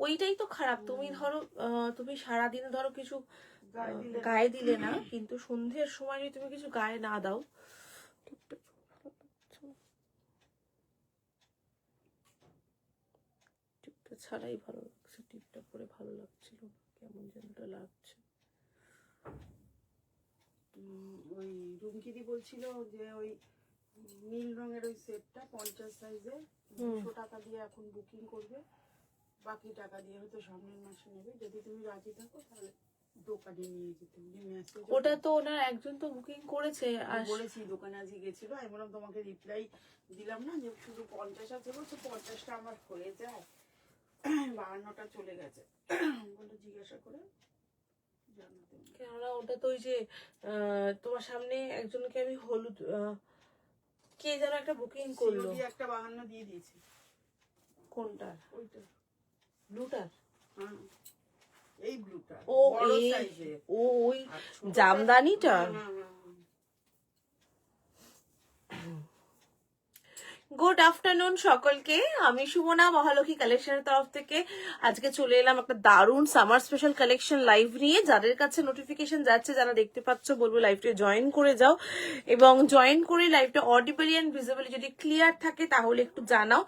ওইটাই তো খারাপ। তুমি ধরো তুমি সারাদিন ধরো কিছু গায়ে দিলে না, কিন্তু সন্ধ্যের সময় যদি তুমি কিছু গায়ে না দাও, টিপটা ছাড়াই ভালো লাগছে, টিপটা পরে ভালো লাগছিল না, কেমন যেন লাগছে। ওই রুমকিদি বলছিল যে ওই নীল রঙের ওই সেটটা 50 সাইজের 200 টাকা দিয়ে এখন বুকিং করবে, বাকি টাকা দিয়ে হয়তো সামনের মাসে নেবে। যদি তুমি রাজি থাকো তাহলে দোকানে নিয়ে যেতে। ওটা তো ওনার একজন তো বুকিং করেছে, আর বলেছি দোকানে আজকে গেছিল। আমি বললাম তোমাকে রিপ্লাই দিলাম না যে শুধু 50 আছে, বলছে 50টা আমার হয়ে যায়, 52টা চলে গেছে। বলে জিজ্ঞাসা করে জানাতে। কেননা ওটা তো ওই যে তোমার সামনে একজনকে আমি হলুদ কে যেন একটা বুকিং করলো, একটা 52 দিয়ে দিয়েছি। কোনটা? ওইটা ব্লুটার। হ্যাঁ এই ব্লুটার ও বড় সাইজের। ও ওই জামদানিটা। গুড আফটারনুন সকলকে, আমি সুমনা মহালক্ষ্মী কালেকশনের তরফ থেকে আজকে চলে এলাম একটা দারুণ সামার স্পেশাল কালেকশন লাইভ নিয়ে। যাদের কাছে নোটিফিকেশন যাচ্ছে, যারা দেখতে পাচ্ছ, বলবো লাইভটা জয়েন করে যাও, এবং জয়েন করে লাইভটা অডিবলি অ্যান্ড ভিজিবলি যদি ক্লিয়ার থাকে তাহলে একটু জানাও।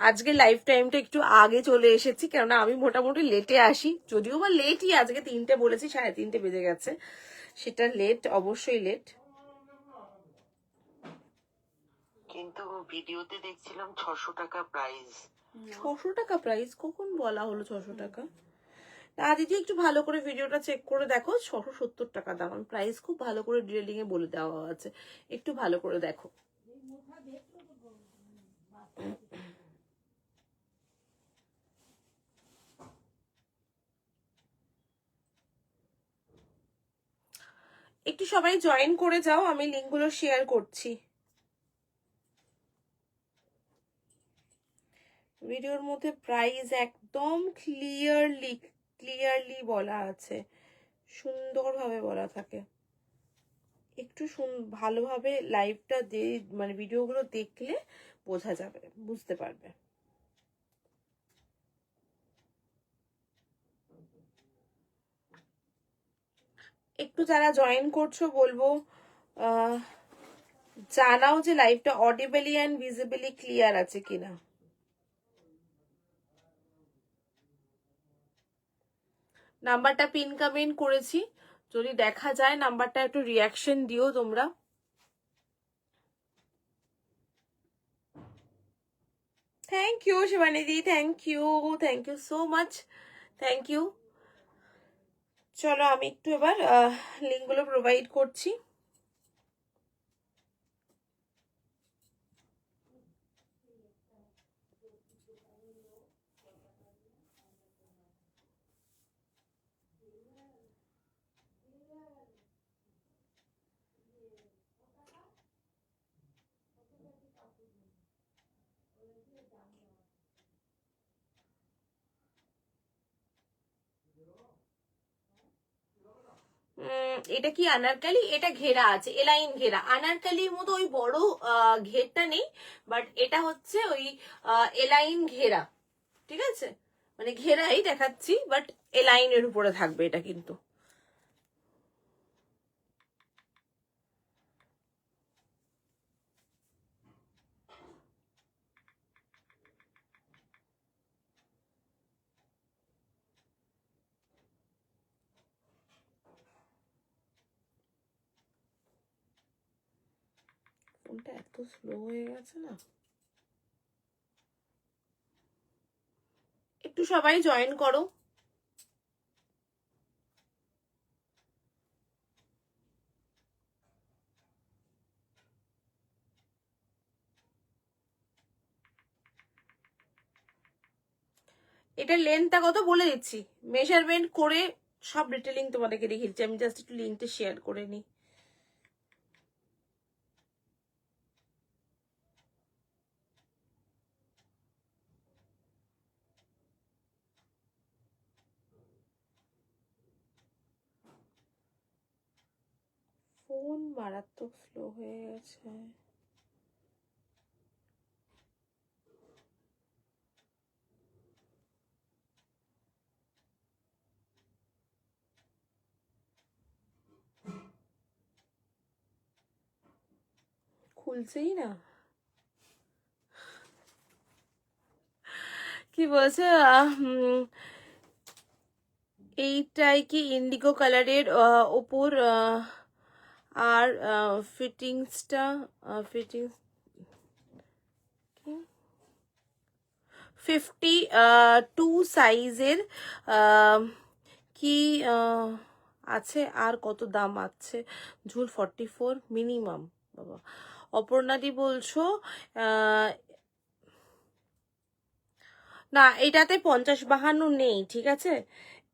আজকে লাইভ টাইমটা একটু আগে চলে এসেছি, কেননা আমি মোটামুটি লেটে আসি, যদিও বা লেটই, আজকে 3টে বলেছি, 3:30 বেজে গেছে, সেটা লেট, অবশ্যই লেট। কিন্তু ভিডিওতে দেখছিলাম 600 টাকা প্রাইস। 600 টাকা প্রাইস? কখন বলা হলো 600 টাকা? না দিদি, একটু ভালো করে ভিডিওটা চেক করে দেখো, 670 টাকা দাম। আমি প্রাইস খুব ভালো করে ডিটেলিং এ বলে দেওয়া আছে, একটু ভালো করে দেখো। একটু সবাই জয়েন করে যাও, আমি লিঙ্কগুলো শেয়ার করছি। ভিডিওর মধ্যে প্রাইস একদম ক্লিয়ারলি বলা আছে, সুন্দরভাবে বলা থাকে। একটু ভালোভাবে লাইভটা মানে ভিডিওগুলো দেখলে বোঝা যাবে, বুঝতে পারবে। একটু যারা জয়েন করছো বলবো জানাও যে লাইভটা অডিবলি অ্যান্ড ভিজিবলি ক্লিয়ার আছে কিনা। নাম্বারটা পিন কমেন্ট করেছি, যদি দেখা যায় নাম্বারটা একটু রিয়াকশন দিও তোমরা। থ্যাংক ইউ শিবানীদি, thank you so much, thank you. চলো আমি একটু এবার লিঙ্কগুলো প্রোভাইড করছি। এটা কি আনারকালি? এটা ঘেরা আছে, এলাইন ঘেরা, আনারকালির মতো ওই বড় ঘেরটা নেই, বাট এটা হচ্ছে ওই এলাইন ঘেরা, ঠিক আছে, মানে ঘেরাই দেখাচ্ছি, বাট এলাইনের উপরে থাকবে এটা কিন্তু। ফোনটা এত স্লো হয়ে গেছে না, একটু সবাই জয়েন করো। এটা লেন্থটা কত বলে দিচ্ছি, মেজারমেন্ট করে সব ডিটেলিং তোমাদেরকে দেখিয়েছি। আমি জাস্ট একটু লিঙ্কটা শেয়ার করে নিই। ফোন মারাত্মক স্লো হয়ে গেছে। খুলছেই না। কি বলছে এইটাই কি ইন্ডিগো কালারের ওপর আর ফিটিংসটা 52 সাইজের কি আছে, আর কত দাম আছে? ঝুল 44 মিনিমাম। বাবা, অপর্ণাদি বলছো না, এটাতে 50-52 নেই, ঠিক আছে?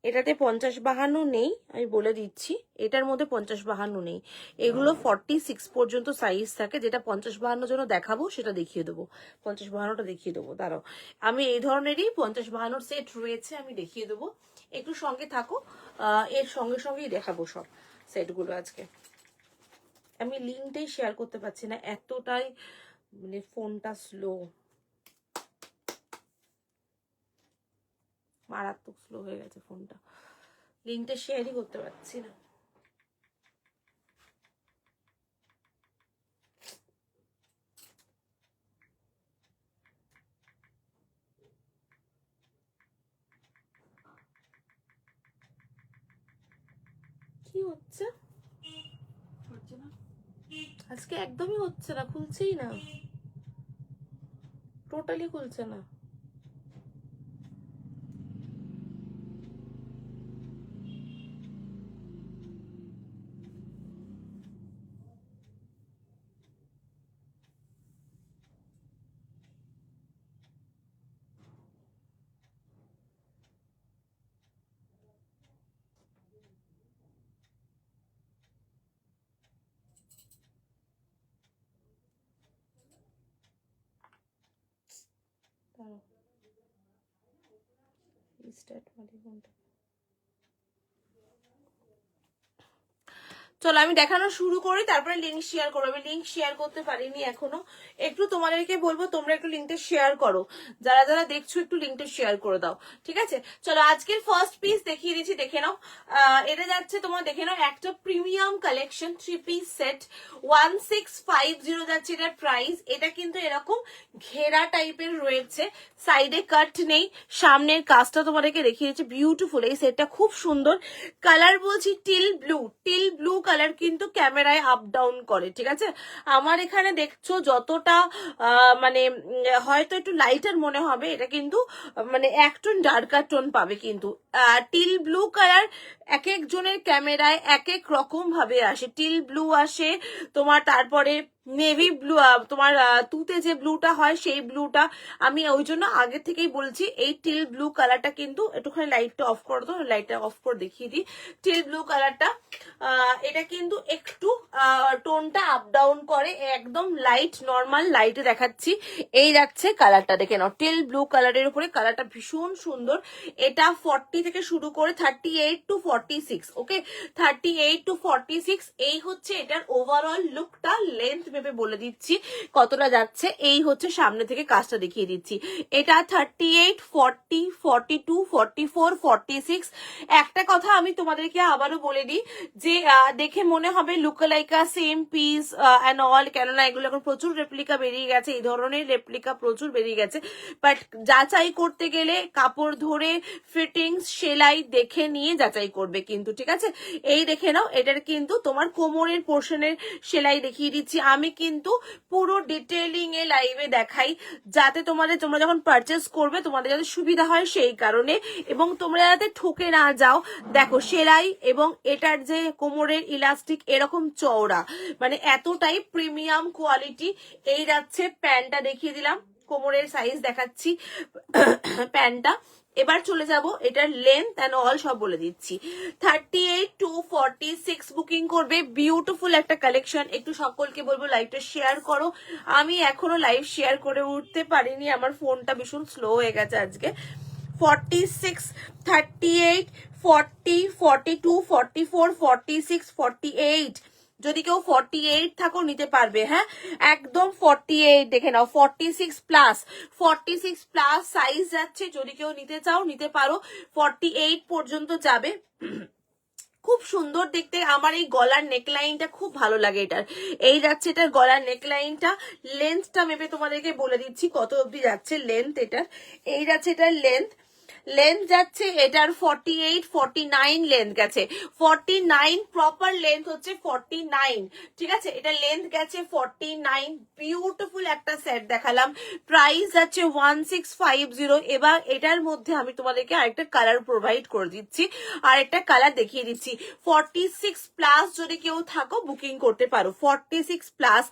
এটাতে 50-52 নেই, আমি বলে দিচ্ছি। এটার মধ্যে 50-52 নেই, এগুলো 46 পর্যন্ত সাইজ থাকে। যেটা 50-52 জন্য দেখাবো সেটা দেখিয়ে দেবো, 50-52টা দেখিয়ে দেবো। দাঁড়াও, আমি এই ধরনেরই 50-52 সেট রয়েছে, আমি দেখিয়ে দেবো, একটু সঙ্গে থাকো। এর সঙ্গে সঙ্গেই দেখাবো সব সেটগুলো আজকে। আমি লিঙ্কটাই শেয়ার করতে পারছি না, এতটাই মানে ফোনটা স্লো, মারাত্মক স্লো হয়ে গেছে ফোনটা, লিঙ্কটা শেয়ারই করতে পারছি না। কি হচ্ছে হচ্ছে না? আজকে? একদমই হচ্ছে না, খুলছেই না, টোটালি খুলছে না। দাঁড়াও, রিস্টার্ট মারি ফোনটা। চলো আমি দেখানো শুরু করি, তারপরে লিঙ্ক শেয়ার করবো। আমি লিঙ্ক শেয়ার করতে পারিনি এখনো, একটু তোমাদেরকে বলবো তোমরা একটু লিঙ্কটা শেয়ার করো, যারা যারা দেখছো একটু লিঙ্কটা শেয়ার করে দাও, ঠিক আছে? চলো আজকের ফার্স্ট পিস দেখিয়ে দিচ্ছি, দেখে নাও। এটা যাচ্ছে তোমার, দেখে নাও, একটা প্রিমিয়াম কালেকশন 3 পিস সেট, 1650 যাচ্ছে এটার প্রাইস। এটা কিন্তু এরকম ঘেরা টাইপের রয়েছে, সাইডে কাট নেই, সামনের কাজটা তোমাদেরকে দেখিয়ে দিচ্ছি, বিউটিফুল। এই সেটটা খুব সুন্দর, কালার বলছি টিল ব্লু কালার, কিন্তু ক্যামেরায় আপ ডাউন করে, ঠিক আছে? আমার এখানে দেখছো যতটা মানে হয়তো একটু লাইটার মনে হবে, এটা কিন্তু মানে এক টোন ডার্কার টোন পাবে, কিন্তু টিল ব্লু কালার এক একজনের ক্যামেরায় এক এক রকম ভাবে আসে। টিল ব্লু আসে তোমার, তারপরে নেভি ব্লু, তোমার তুতে যে ব্লুটা হয় সেই ব্লুটা। আমি ওই জন্য আগে থেকেই বলছি এই টিল ব্লু কালারটা কিন্তু, একটুখানি লাইটটা অফ করে দাও, লাইটটা অফ করে দেখিয়ে দিই। টিল ব্লু কালারটা এটা কিন্তু একটু টোনটা আপ ডাউন করে, একদম লাইট নর্মাল লাইটে দেখাচ্ছি। এই যাচ্ছে কালারটা, দেখে নাও, টিল ব্লু কালারের উপরে কালারটা ভীষণ সুন্দর। এটা 40 থেকে শুরু করে 38 to 46, ওকে, 38 to 46, এই হচ্ছে এটার ওভারঅল লুকটা। লেন্থ ভেবে বলে দিচ্ছি কতটা যাচ্ছে, এই হচ্ছে সামনে থেকে কাজটা দেখিয়ে দিচ্ছি। এটা 38, 40, 42, 44, 46। একটা কথা আমি তোমাদেরকে আবারও বলে দিই, যে দেখে মনে হবে লুকালাইকা সেম পিস অ্যান্ড অল, কেননা এগুলো এখন প্রচুর রেপ্লিকা বেরিয়ে গেছে, এই ধরনের রেপ্লিকা প্রচুর বেরিয়ে গেছে, বাট যাচাই করতে গেলে কাপড় ধরে ফিটিংস সেলাই দেখে নিয়ে যাচাই করবে কিন্তু, ঠিক আছে? এই দেখে নাও, এটার কিন্তু তোমার কোমরের পোর্শনের সেলাই দেখিয়ে দিচ্ছি আমি, কিন্তু পুরো ডিটেইলিং এ লাইভে দেখাই, যাতে তোমরা যখন পারচেস করবে তোমাদের যাতে সুবিধা হয় সেই কারণে, এবং তোমরা যাতে ঠকে না যাও। দেখো সেলাই এবং এটার যে কোমরের ইলাস্টিক এরকম চওড়া, মানে এতটাই প্রিমিয়াম কোয়ালিটি। এই যাচ্ছে প্যান্টটা, দেখিয়ে দিলাম, কোমরের সাইজ দেখাচ্ছি প্যান্টটা। এবার চলে যাব এটার লেন্থ এন্ড অল সব বলে দিচ্ছি। 38 to 46 বুকিং করবে, বিউটিফুল একটা কালেকশন। একটু সকলকে বলবো লাইভটা শেয়ার করো, আমি এখনো লাইভ শেয়ার করে উঠতে পারিনি, আমার ফোনটা ভীষণ স্লো হয়ে গেছে আজকে। 46, 38, 40, 42, 44, 46, 48, যদি কেউ 48 থাকো নিতে পারবে, হ্যাঁ একদম 48, দেখে নাও 46 প্লাস, 46 প্লাস সাইজ যাচ্ছে, যদি কেউ নিতে চাও নিতে পারো, 48 পর্যন্ত যাবে। খুব সুন্দর দেখতে। আমার এই গলার নেকলাইনটা খুব ভালো লাগে এটার। এই যাচ্ছে এটার গলার নেকলাইনটা, লেন্থটা মেপে তোমাদেরকে বলে দিচ্ছি কত অবধি যাচ্ছে লেন্থ এটার। এই যাচ্ছে এটার লেন্থ যাচ্ছে এটার 48 49 লেন্থ গেছে, 49 প্রপার লেন্থ হচ্ছে 49, ঠিক আছে। এটা লেন্থ গেছে 49। বিউটিফুল একটা সেট দেখালাম, প্রাইস যাচ্ছে 1650। এবার এটার মধ্যে আমি তোমাদেরকে আরেকটা কালার প্রোভাইড করে দিচ্ছি, আর একটা কালার দেখিয়ে দিচ্ছি। 46 প্লাস যদি কেউ থাকো বুকিং করতে পারো, 46 প্লাস।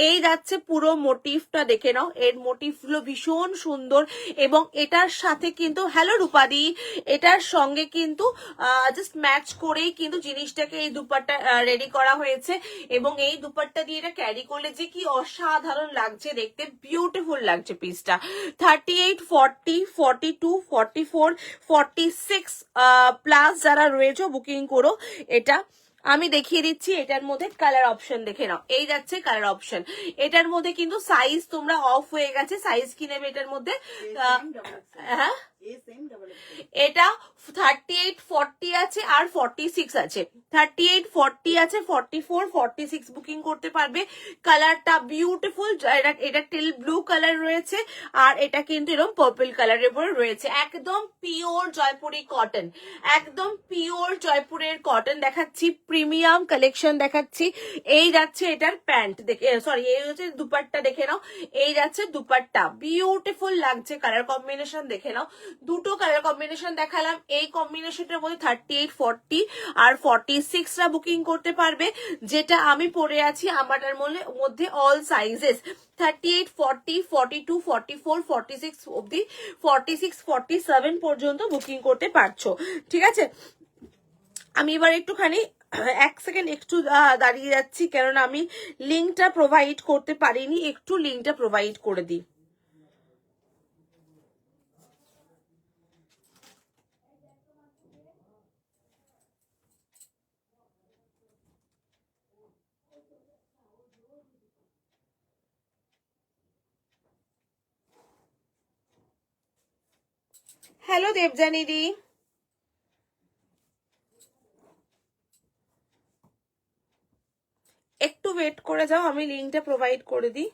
এই যাচ্ছে পুরো মোটিভটা দেখে নাও, এর মোটিভগুলো ভীষণ সুন্দর। এবং এটার সাথে কিন্তু, হ্যালো রূপাদি, এটার সঙ্গে কিন্তু জাস্ট ম্যাচ করেই কিন্তু জিনিসটাকে এই দুপাট্টা রেডি করা হয়েছে। এবং এই দুপাট্টা দিয়ে এটা ক্যারি করলে যে কি অসাধারণ লাগছে দেখতে, বিউটিফুল লাগছে পিসটা। 38 40 42 44 46 প্লাস যারা রয়েছে বুকিং করো। এটা আমি দেখিয়ে দিচ্ছি, এটার মধ্যে কালার অপশন দেখে নাও, এই যাচ্ছে কালার অপশন। এটার মধ্যে কিন্তু সাইজ তোমরা অফ হয়ে গেছে, সাইজ কি নেবে এটার মধ্যে? হ্যাঁ, এটা 38 40 আছে আর 46 আছে, 38 40 আছে, 44 46 বুকিং করতে পারবে। কালারটা বিউটিফুল, এটা টিল ব্লু কালার রয়েছে, আর এটা কিন্তু এরকম পার্পল কালারের উপরে রয়েছে। একদম পিওর জয়পুরি কটন, একদম পিওর জয়পুরের কটন দেখাচ্ছি, প্রিমিয়াম কালেকশন দেখাচ্ছি। এই যাচ্ছে এটার প্যান্ট দেখে, সরি এই হচ্ছে দুপাট্টা দেখে নাও, এই যাচ্ছে দুপাট্টা, বিউটিফুল লাগছে। কালার কম্বিনেশন দেখে নাও, দুটো কালার কম্বিনেশন দেখালাম। এই কম্বিনেশনটার মধ্যে 38 40 আর 46 রা বুকিং করতে পারবে। যেটা আমি পরে আছি আমারটার মধ্যে অল সাইজেস 38 40 42 44 46 অব্দি, 46 47 পর্যন্ত বুকিং করতে পারছো, ঠিক আছে। আমি এবার একটুখানি এক সেকেন্ড একটু দাঁড়িয়ে যাচ্ছি, কেননা আমি লিঙ্কটা প্রোভাইড করতে পারিনি, একটু লিঙ্কটা প্রোভাইড করে দিই। হ্যালো দেবজানী দি, একটু ওয়েট করে যাও, আমি লিঙ্কটা প্রোভাইড করে দিই।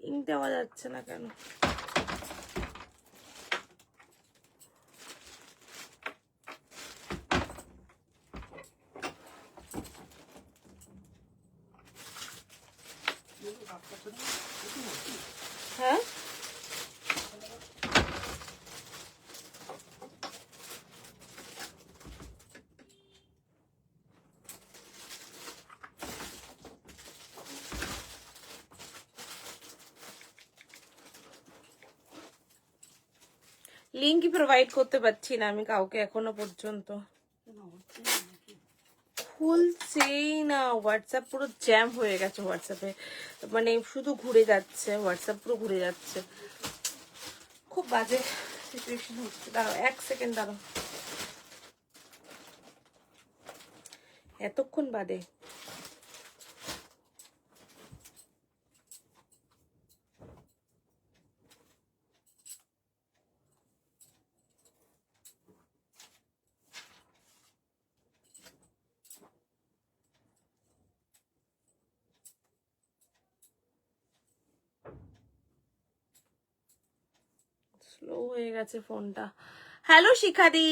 লিঙ্ক দেওয়া যাচ্ছে না কেন? হ্যাঁ, লিঙ্কই প্রোভাইড করতে পারছি না আমি কাউকে এখনো পর্যন্ত। খুলছেই না হোয়াটসঅ্যাপ, পুরো জ্যাম হয়ে গেছে হোয়াটসঅ্যাপে, মানে শুধু ঘুরে যাচ্ছে হোয়াটসঅ্যাপ, পুরো ঘুরে যাচ্ছে, খুব বাজে সিচুয়েশন হচ্ছে। দাঁড়াও এক সেকেন্ড, দাঁড়াও, এতক্ষণ বাদে। স্লো হয়ে গেছে ফোনটা। হ্যালো শিখাদি,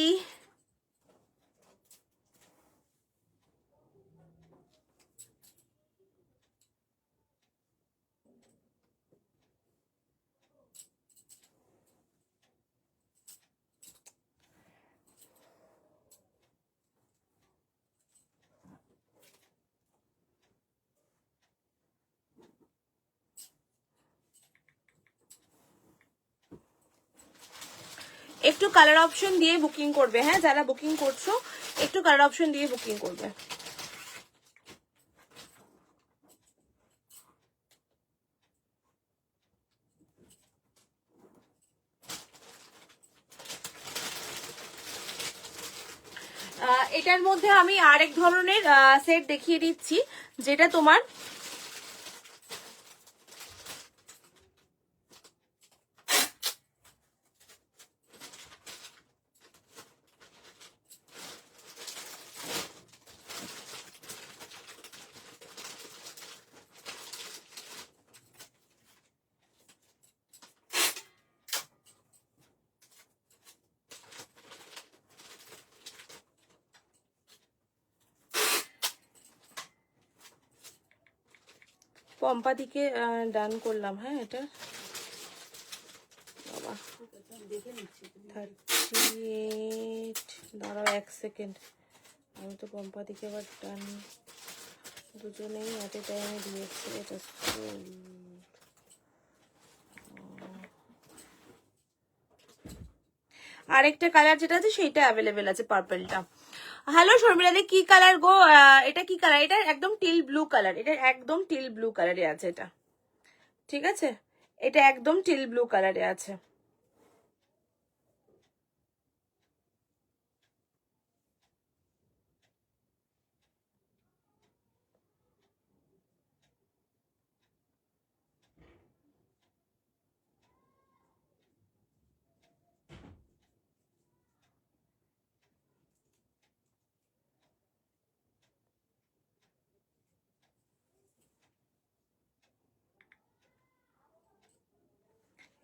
একটু কালার অপশন দিয়ে বুকিং করবে, হ্যাঁ যারা বুকিং করছো একটু কালার অপশন দিয়ে বুকিং করবে। এটার মধ্যে আমি আরেক ধরনের সেট দেখিয়ে দিচ্ছি, যেটা তোমার পম্পা দিকে ডান করলাম, হ্যাঁ এটা বাবা 38, দাঁড়াও 1 সেকেন্ড, আমি তো পম্পা দিকে আবার ডান দুজনেই এট এ টাইমে দিয়েছি। এটা আরেকটা কালার যেটা আছে সেইটা অ্যাভেলেবেল আছে, পার্পলটা। হ্যালো শর্মিলাদি, কি কালার গো? এটা কি কালার? এটা একদম টিল ব্লু কালার, এটা একদম টিল ব্লু কালারে আছে এটা, ঠিক আছে? এটা একদম টিল ব্লু কালারে আছে।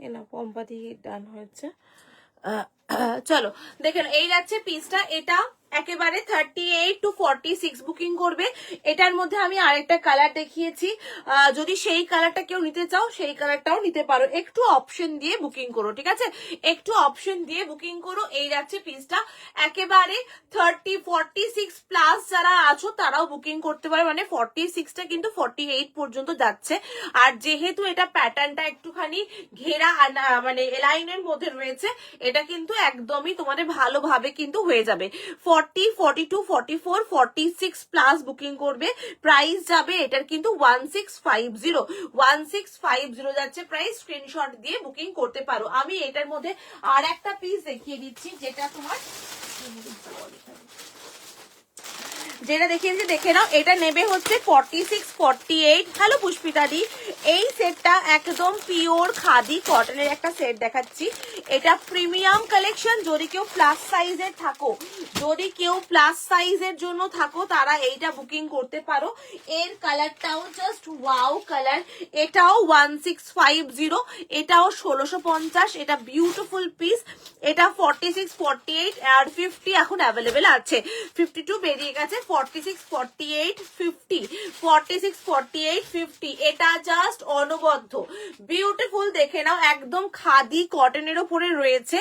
এ না পম্পা দিয়ে ডান হয়েছে। চলো দেখে নাও, এই যাচ্ছে পিসটা। এটা একেবারে 38 to 46 বুকিং করবে। এটার মধ্যে আমি আরেকটা কালার দেখিয়েছি, যদি সেই কালারটা কেউ নিতে চাও সেই কালারটাও নিতে পারো। একটু অপশন দিয়ে বুকিং করো, ঠিক আছে? একটু অপশন দিয়ে বুকিং করো। এই যাচ্ছে পিসটা, একেবারে 30 46 প্লাস যারা আছো তারাও বুকিং করতে পারে, মানে 46টা কিন্তু 48 পর্যন্ত যাচ্ছে। আর যেহেতু এটা প্যাটার্নটা একটুখানি ঘেরা মানে এলাইনের মধ্যে রয়েছে, এটা কিন্তু একদমই তোমাদের ভালোভাবে কিন্তু হয়ে যাবে। 40 42 44 46 প্লাস বুকিং করবে। প্রাইস যাবে এটার কিন্তু 1650 যাচ্ছে প্রাইস। স্ক্রিনশট দিয়ে বুকিং করতে পারো। আমি এটার মধ্যে আর একটা পিস দেখিয়ে দিচ্ছি, যেটা তোমার যেটা দেখিয়েছি দেখে নাও। এটা নেবে হচ্ছে 46 48। হ্যালো পুষ্পিতা দি, এই সেটটা একদম পিওর খাদি কটনের একটা সেট দেখাচ্ছি। এটা প্রিমিয়াম কালেকশন। যদি কেউ প্লাস সাইজের থাকো, যদি কেউ প্লাস সাইজের জন্য থাকো, তারা এইটা বুকিং করতে পারো। এর কালারটাও জাস্ট ওয়াও কালার। এটাও 1650, এটাও 1650। এটা বিউটিফুল পিস। এটা 46 48 আর 50 এখন অ্যাভেলেবেল আছে। 52 বেরিয়ে গেছে। 46 48 50, 46 48 50। এটা জাস্ট অনবদ্য বিউটিফুল। দেখে নাও, একদম খাদি কটনের উপরে রয়েছে।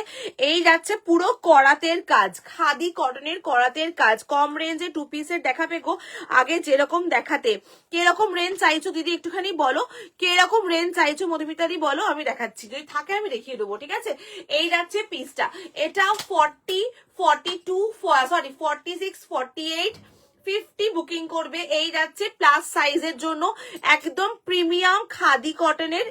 এই যাচ্ছে পুরো করাতের কাজ, খাদি কটনের করাতের কাজ। কম রেঞ্জে টু পিসের দেখাবে গো। আগে যেরকম দেখাতে, কিরকম রেঞ্জ চাইছো দিদি একটুখানি বলো, কিরকম রেঞ্জ চাইছো মধুমিতা দি বলো, আমি দেখাচ্ছি। যদি থাকে আমি দেখিয়ে দেবো, ঠিক আছে? এই যাচ্ছে পিসটা। এটা 40 42 সরি 46 48 50 বুকিং করবে। এই যাচ্ছে প্লাস সাইজের জন্য একদম প্রিমিয়াম খাদি কটনের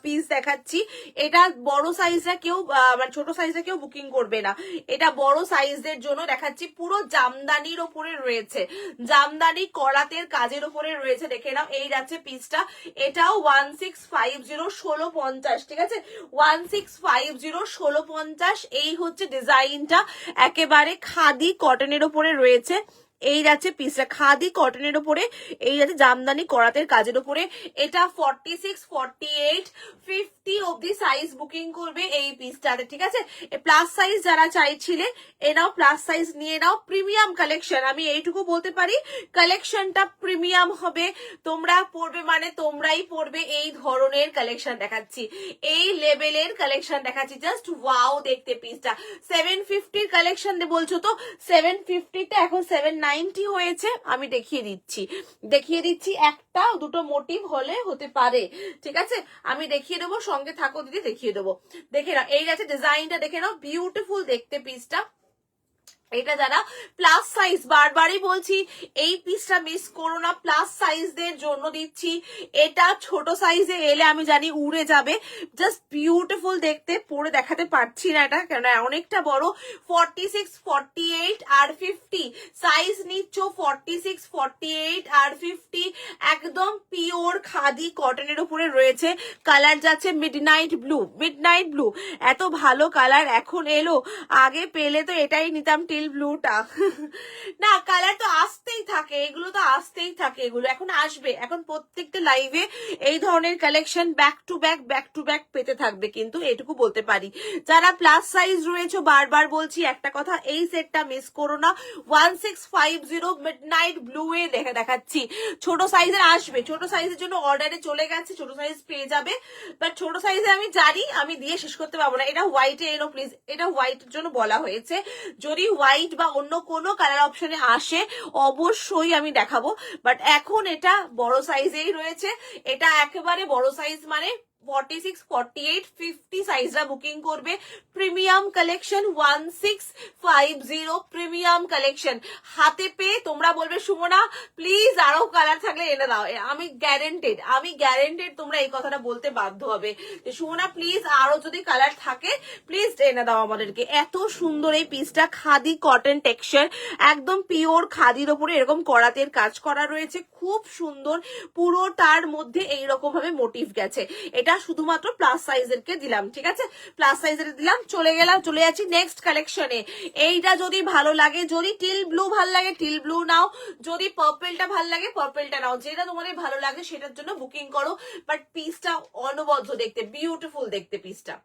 পিস দেখাচ্ছি। এটা বড় সাইজটা কেউ মানে ছোট সাইজটা কেউ বুকিং করবে না, এটা বড় সাইজদের জন্য দেখাচ্ছি। পুরো জামদানির ওপরে রয়েছে, জামদানি করাতের কাজের ওপরে রয়েছে। দেখে নাও, এই যাচ্ছে পিসটা। এটাও 1650 1650, ঠিক আছে? 1650 1650। এই হচ্ছে ডিজাইনটা, একেবারে খাদি কটনের ওপরে রয়েছে। এই যাচ্ছে পিসটা খাদি কটনের উপরে, এই যাচ্ছে জামদানি করাতের কাজের উপরে। এটা 46 48 50 অব্দি সাইজ বুকিং করবে এই পিসটাতে, ঠিক আছে? প্লাস সাইজ যারা চাইছিলে, এনাও প্লাস সাইজ নিয়ে নাও। প্রিমিয়াম কালেকশন, আমি এইটুকু বলতে পারি, কালেকশনটা প্রিমিয়াম হবে। তোমরা পড়বে মানে তোমরাই পড়বে এই ধরনের কালেকশন দেখাচ্ছি, এই লেভেলের কালেকশন দেখাচ্ছি। জাস্ট ওয়াও দেখতে পিসটা। 750 কালেকশন বলছো তো, 750টা এখন 790 90 হয়েছে, আমি দেখিয়ে দিচ্ছি একটা দুটো মোটিভ হলে হতে পারে, ঠিক আছে? আমি দেখিয়ে দেবো, সঙ্গে থাকো দিদি, দেখিয়ে দেবো। দেখে নাও, এই আছে ডিজাইনটা, দেখে নাও, বিউটিফুল দেখতে পিসটা। এটা যারা প্লাস সাইজ, বারবারই বলছি এই পিসটা মিস করো না, প্লাস সাইজদের জন্য দিচ্ছি। এটা ছোট সাইজে এলে আমি জানি উড়ে যাবে, জাস্ট বিউটিফুল দেখতে, পরে দেখাতে পারছি না এটা কেন অনেকটা বড়। 46, 48 আর 50 সাইজ নিচ্ছ, 46, 48 আর 50, একদম পিওর খাদি কটনের উপরে রয়েছে। কালার যাচ্ছে মিডনাইট ব্লু, এত ভালো কালার এখন এলো, আগে পেলে তো এটাই নিতাম, টিল ব্লুটা। না, কালার তো আসতেই থাকে, এগুলো তো আসতেই থাকে, এগুলো এখন আসবে, এখন প্রত্যেকটা লাইভে এই ধরনের কালেকশন ব্যাক টু ব্যাক পেতে থাকবে, কিন্তু এটুকু বলতে পারি যারা প্লাস সাইজ রয়েছে, বারবার বলছি একটা কথা, এই সেটটা মিস করো না। 1650 মিডনাইট ব্লু এ দেখাচ্ছি, ছোট সাইজের আসবে, ছোট সাইজের জন্য অর্ডারে চলে গেছে, ছোট সাইজ পেয়ে যাবে, বাট ছোট সাইজে আমি জানি আমি দিয়ে শেষ করতে পারবো না। এটা হোয়াইটে এলো প্লিজ, এটা হোয়াইটের জন্য বলা হয়েছে, যদি হোয়াইট বা অন্য কোনো কালার অপশনে আসে অবশ্যই আমি দেখাবো, বাট এখন এটা বড় সাইজেই রয়েছে। এটা একেবারে বড় সাইজ, মানে 46, 48, 50 সাইজরা বুকিং করবে। প্রিমিয়াম কালেকশন, 1650 প্রিমিয়াম কালেকশন হাতে পেয়ে তোমরা বলবে সুমনা প্লিজ আরো কালার থাকলে এনে দাও। আমি গ্যারেন্টেড তোমরা এই কথাটা বলতে বাধ্য হবে যে সুমনা প্লিজ আরো যদি কালার থাকে প্লিজ এনে দাও আমাদেরকে। এত সুন্দর এই পিসটা, খাদি কটন টেক্সচার, একদম পিওর খাদির ওপরে এরকম করাতের কাজ করা রয়েছে, খুব সুন্দর, পুরোটার মধ্যে এইরকম ভাবে মোটিভ গেছে। এটা শুধুমাত্র প্লাস সাইজের কে দিলাম, ঠিক আছে, প্লাস সাইজের দিলাম। চলে যাচ্ছি নেক্সট কালেকশনে। এইটা যদি ভালো লাগে, যদি টিল ব্লু ভালো লাগে টিল ব্লু নাও, যদি পার্পলটা ভালো লাগে পার্পলটা নাও, যেটা তোমাদের ভালো লাগে সেটার জন্য বুকিং করো। বাট পিসটা অনবদ্য দেখতে, বিউটিফুল দেখতে পিসটা।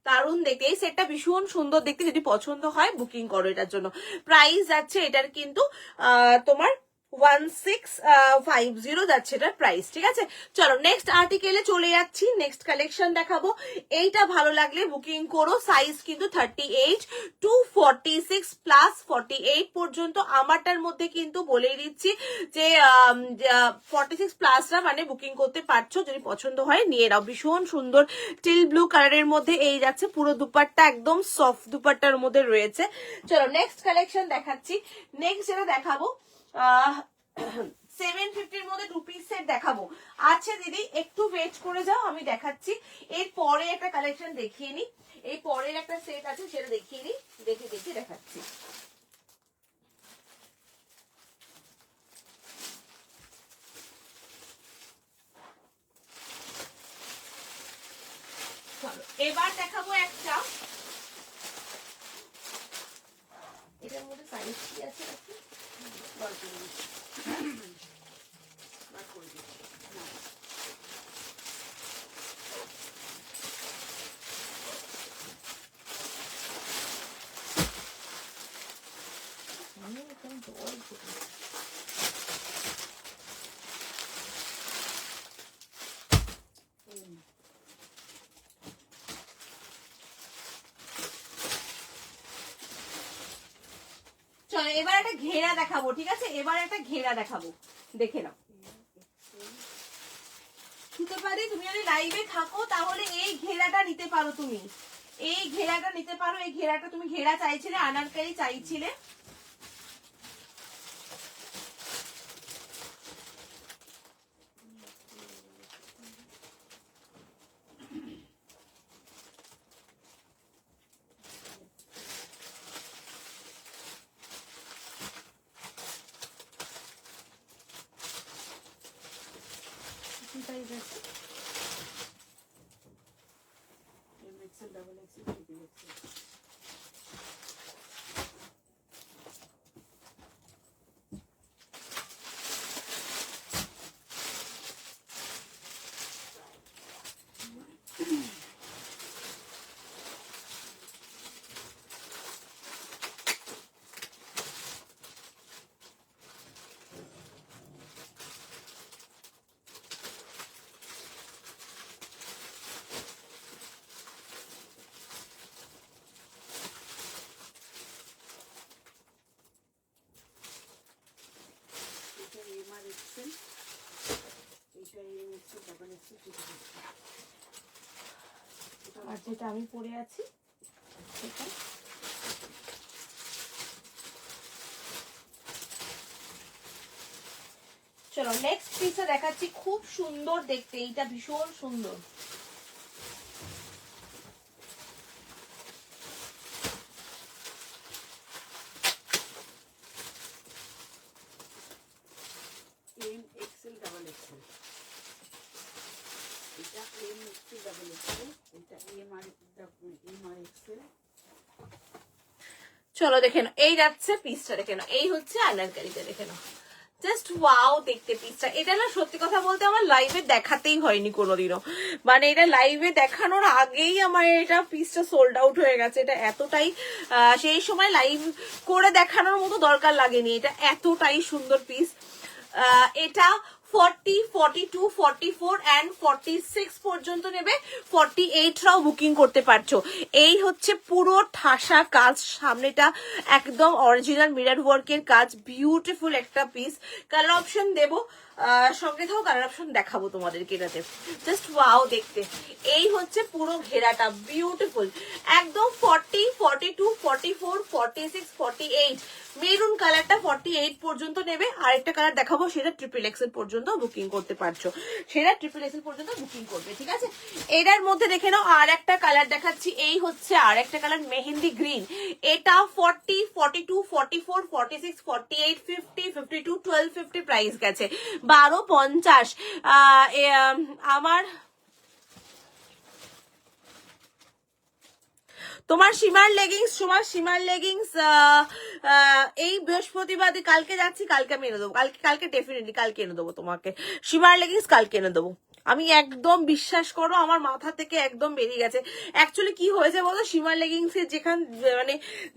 দারুণ দেখতে, এই সেটটা ভীষণ সুন্দর দেখতে, যদি পছন্দ হয় বুকিং করো এটার জন্য। প্রাইস যাচ্ছে এটার কিন্তু তোমার 1650 যাচ্ছে এটার প্রাইস, ঠিক আছে। চলো নেক্সট আর্টিকেলে চলে যাচ্ছি, নেক্সট কালেকশন দেখাবো। এইটা ভালো লাগলে বুকিং করো। সাইজ কিন্তু 38 to 46 প্লাস 48 পর্যন্ত। আমারটার মধ্যে কিন্তু বলেই দিচ্ছি যে 46 প্লাসরা মানে বুকিং করতে পারছো, যদি পছন্দ হয় নিয়ে নাও। ভীষণ সুন্দর টিল ব্লু কালারের মধ্যে এই যাচ্ছে, পুরো দুপাট্টা একদম সফট দুপাট্টার মধ্যে রয়েছে। চলো নেক্সট কালেকশন দেখাচ্ছি। নেক্সট যেটা দেখাবো 750 মধ্যে 2 পিস সেট দেখাবো। আচ্ছা দিদি একটু ওয়েট করে যাও, আমি দেখাচ্ছি। এর পরে একটা কালেকশন দেখিয়ে নি, এই পরের একটা সেট আছে সেটা দেখিয়ে নি, দেখে দেখাচ্ছি। এবার দেখাবো একটা, এটার মধ্যে সাইজ কি আছে নাকি চলো এবার একটা ঘেরা দেখাবো, ঠিক আছে, এবার একটা ঘেরা দেখাবো, দেখে নাও। হতে পারে তুমি যদি লাইভে থাকো তাহলে এই ঘেরাটা নিতে পারো, তুমি এই ঘেরাটা নিতে পারো। এই ঘেরাটা তুমি ঘেরা চাইছিলে, আনারকারি চাইছিলে, আর যেটা আমি পরে আছি সেটা চলো নেক্সট পিসে দেখাচ্ছি, খুব সুন্দর দেখতে, এইটা ভীষণ সুন্দর। এম এক্সেল ডাবল এক্সেল, এটা এম এক্সেল ডাবল এক্সেল, এটা এম আর এক্সেল। চলো দেখে নাও, এই যাচ্ছে পিসটা, দেখে নাও, এই হচ্ছে আনারকারিটা, দেখে নাও, জাস্ট ওয়াও দেখতে পিসটা। এটা না সত্যি কথা বলতে আমার লাইভে দেখাতেই হয়নি কোনোদিনও, মানে এটা লাইভে দেখানোর আগেই আমার এটা পিসটা সোল্ড আউট হয়ে গেছে। এটা এতটাই সেই সময় লাইভ করে দেখানোর মতো দরকার লাগেনি, এটা এতটাই সুন্দর পিস। এটা 40, 42, 44 and 46 পর্যন্ত নেবে, 48রাও বুকিং করতে পারছো। এই হচ্ছে পুরো ঠাসা কাজ, সামনেটা একদম অরিজিনাল মিরর ওয়ার্কের কাজ, বিউটিফুল একটা পিস। কালার অপশন দেবো, সঙ্গে থাকো, কালার অপশন দেখাবো তোমাদেরকে এটাতে, জাস্ট ওয়াও দেখতে। এই হচ্ছে পুরো ঘেরাটা, বিউটিফুল একদম। 40, 42, 44, 46, 48 মেরুন কালারটা 48 পর্যন্ত নেবে। আরেকটা কালার দেখাবো, সেটা ট্রিপল এক্সেল পর্যন্ত বুকিং করতে পারছো, সেটা ট্রিপল এক্সেল পর্যন্ত বুকিং করবে, ঠিক আছে। এটার মধ্যে দেখে নাও আর একটা কালার দেখাচ্ছি, এই হচ্ছে আর একটা কালার মেহেন্দি গ্রিন। এটা 40, 42, 44, 46, 48, 50, 52, 1250 প্রাইস গেছে, 1250। আমার তোমার সীমার লেগিংস এই বৃহস্পতিবার, কালকে যাচ্ছি, কালকে আমি এনে দেবো, কালকে ডেফিনেটলি কালকে এনে দেবো তোমাকে সীমার লেগিংস, কালকে এনে দেবো আমি, একদম বিশ্বাস করো, আমার মাথা থেকে একদম বেরিয়ে গেছে। অ্যাকচুয়ালি কি হয়েছে বলো, সীমার লেগিংস এর মানে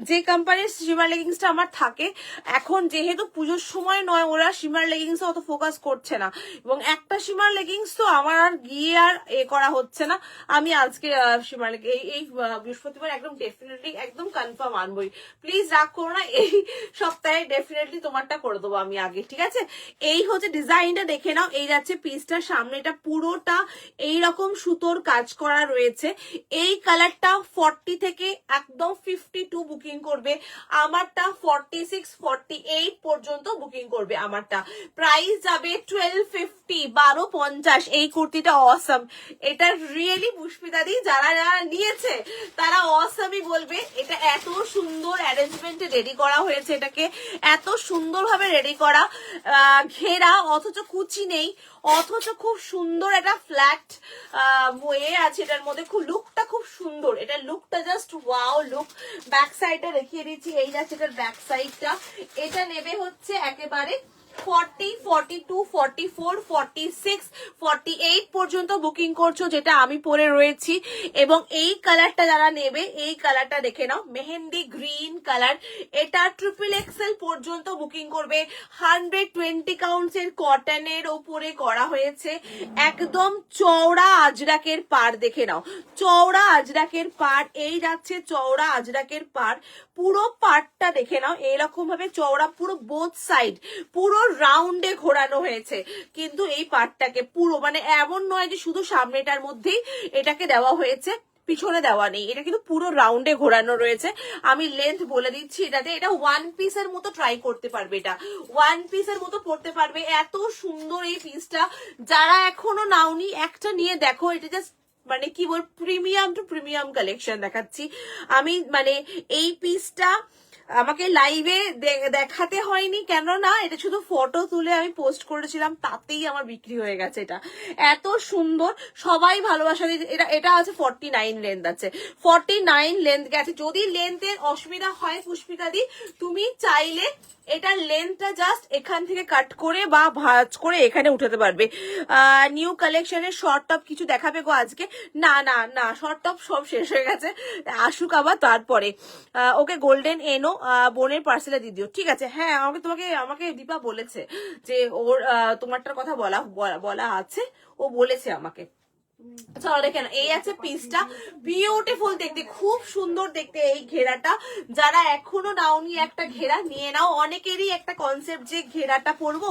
যে কোম্পানির সীমার লেগিংসটা আমার থাকে, এখন যেহেতু পুজোর সময় নয়, ওরা সীমার লেগিংস অত ফোকাস করছে না, এবং একটা সীমার লেগিংস তো আমার আর গিয়ে আর করা হচ্ছে না। আমি আজকে সীমার এই বৃহস্পতিবার একদম ডেফিনেটলি একদম কনফার্ম আনবই, প্লিজ রাগ করো না, এই সপ্তাহে ডেফিনেটলি তোমারটা করে দেবো আমি আগে, ঠিক আছে। এই হচ্ছে ডিজাইনটা, দেখে নাও, এই যাচ্ছে পিসটার সামনে, এটা পুরোটা এইরকম সুতোর কাজ করা রয়েছে। এই কালারটা 40 থেকে একদম 52 বুকিং করবে, আমারটা 46, 48 পর্যন্ত বুকিং করবে, আমারটা প্রাইস যাবে 1250, 1250। এই কুর্তিটা অসাম, এটা রিয়েলি পুষ্পিতাদি যারা যারা নিয়েছে তারা অসামই বলবে। এটা এত সুন্দর অ্যারেঞ্জমেন্টে রেডি করা হয়েছে, এটাকে এত সুন্দরভাবে রেডি করা, ঘেরা, অথচ কুচি নেই, অথচ খুব সুন্দর একটা ফ্ল্যাট ওয়ে আছে এটার মধ্যে, খুব লুকটা খুব সুন্দর, এটা লুকটা জাস্ট ওয়াও লুক। ব্যাক সাইডটা দেখিয়ে দিচ্ছি, এই যাচ্ছে এটার ব্যাক সাইডটা। এটা নেবে হচ্ছে একেবারে 40, 42, 44, 46, 48 পর্যন্ত বুকিং করছো, যেটা আমি পরে রয়েছি। এবং এই কালারটা যারা নেবে, এই কালারটা দেখে নাও, মেহেন্দি গ্রিন কালার, এটা ট্রিপল এক্সেল পর্যন্ত বুকিং করবে। 120 কাউন্টসের কটনের ওপরে করা হয়েছে, একদম চওড়া আজরাকের পাড়, দেখে নাও, চওড়া আজরাকের পাড়, এই যাচ্ছে চওড়া আজরাকের পাড়, পুরো পাড়টা দেখে নাও, এরকম ভাবে চওড়া, পুরো বোথ সাইড পুরো রাউন্ডে ঘোরানো হয়েছে, কিন্তু এই পার্টটাকে পুরো, মানে এমন নয় যে শুধু সামনেটার মধ্যেই এটাকে দেওয়া হয়েছে, পিছনে দেওয়া নেই, এটা কিন্তু পুরো রাউন্ডে ঘোরানো রয়েছে। আমি লেন্থ বলে দিচ্ছি, এটাতে এটা ওয়ান পিসের মতো ট্রাই করতে পারবে, এটা ওয়ান পিসের মতো পড়তে পারবে, এত সুন্দর এই পিসটা। যারা এখনো নাওনি, একটা নিয়ে দেখো, এটা জাস্ট মানে কি বল, প্রিমিয়াম টু প্রিমিয়াম কালেকশন দেখাচ্ছি আমি। মানে এই পিসটা আমাকে লাইভে দেখাতে হয়নি, কেন না এটা শুধু ফটো তুলে আমি পোস্ট করেছিলাম, তাতেই আমার বিক্রি হয়ে গেছে। এটা এত সুন্দর, সবাই ভালোবাসা দিয়ে, এটা আছে 49 লেন্থ আছে, 49 লেন্থ গেছে। যদি লেন্থের অসুবিধা হয় পুষ্পিতা দি, তুমি চাইলে এটার লেন্থটা জাস্ট এখান থেকে কাট করে বা ভাঁজ করে এখানে উঠাতে পারবে। নিউ কালেকশনের শর্ট টপ কিছু দেখাবে গো আজকে? না না না, শর্ট টপ সব শেষ হয়ে গেছে, আসুক আবার তারপরে। ওকে গোল্ডেন এনো বোনের পার্সেলে দিয়ে দিও, ঠিক আছে। হ্যাঁ, আমাকে দীপা বলেছে যে ওর তোমারটার কথা বলা আছে, ও বলেছে আমাকে। চলো দেখে নাও, এই আছে পিসটা, বিউটিফুল দেখতে, খুব সুন্দর দেখতে এই ঘেরাটা। যারা এখনো নাওনি একটা ঘেরা নিয়ে নাও। অনেকেরই একটা কনসেপ্ট যে ঘেরাটা পরবো,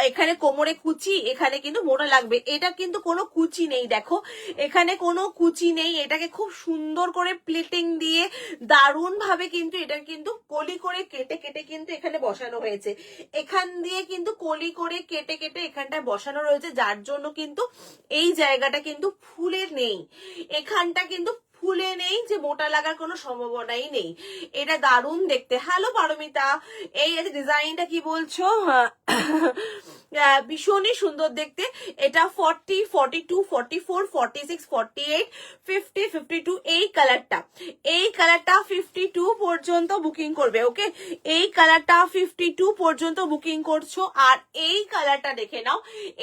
এখানে কোমরে কুচি, এখানে কিন্তু মোটা লাগবে। এটা কিন্তু কোনো কুচি নেই, দেখো এখানে কোনো কুচি নেই। এটাকে খুব সুন্দর করে প্লিটিং দিয়ে দারুণ ভাবে কিন্তু এটা কিন্তু কলি করে কেটে কেটে কিন্তু এখানে বসানো হয়েছে। এখান দিয়ে কিন্তু কলি করে কেটে কেটে এখানটায় বসানো রয়েছে, যার জন্য কিন্তু এই জায়গাটা কিন্তু ফুলে নেই, এখানটা কিন্তু ফুলে নেই, যে মোটা লাগার কোনো সম্ভাবনাই নেই। এটা দারুণ দেখতে। হ্যালো পারমিতা, এই ডিজাইনটা কি বলছো? ভীষণই সুন্দর দেখতে। এটা 40, 42, 44, 46, 48, 50, 52 এই কালারটা, এই কালারটা 52 পর্যন্ত বুকিং করবে। ওকে, এই কালারটা 52 পর্যন্ত বুকিং করছো। আর এই কালারটা দেখে নাও,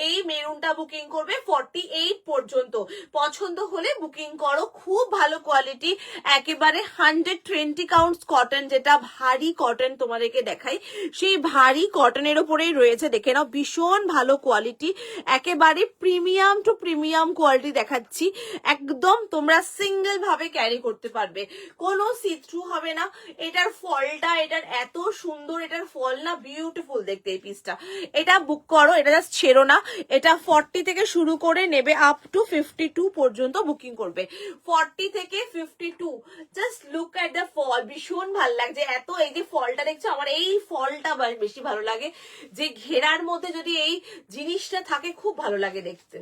এই মেরুনটা বুকিং করবে 48 পর্যন্ত। পছন্দ হলে বুকিং করো। খুব ভালো কোয়ালিটি, একেবারে 120 কাউন্টস কটন, যেটা ভারী কটন তোমাদেরকে দেখাই, সেই ভারী কটনের উপরেই রয়েছে। দেখে নাও, ভীষণ ভালো কোয়ালিটি, একেবারে প্রিমিয়াম টু প্রিমিয়াম কোয়ালিটি দেখাচ্ছি। একদম তোমরা সিঙ্গেল ভাবে ক্যারি করতে পারবে, কোনো সিথ্রু হবে না। এটার ফলটা, এটার এত সুন্দর, এটার ফল না বিউটিফুল দেখতে এই পিসটা। এটা বুক করো, এটা জাস্ট ছেড়ো না। এটা 40 থেকে শুরু করে নেবে আপ টু 52 পর্যন্ত বুকিং করবে। 40 থেকে 52, just look at the fall, ভীষণ ভালো লাগছে। এত এই যে ফলটা দেখছো, আমার এই ফলটা বেশি ভালো লাগে, যে ঘেরার মধ্যে যদি এই জিনিসটা থাকে খুব ভালো লাগে দেখতে।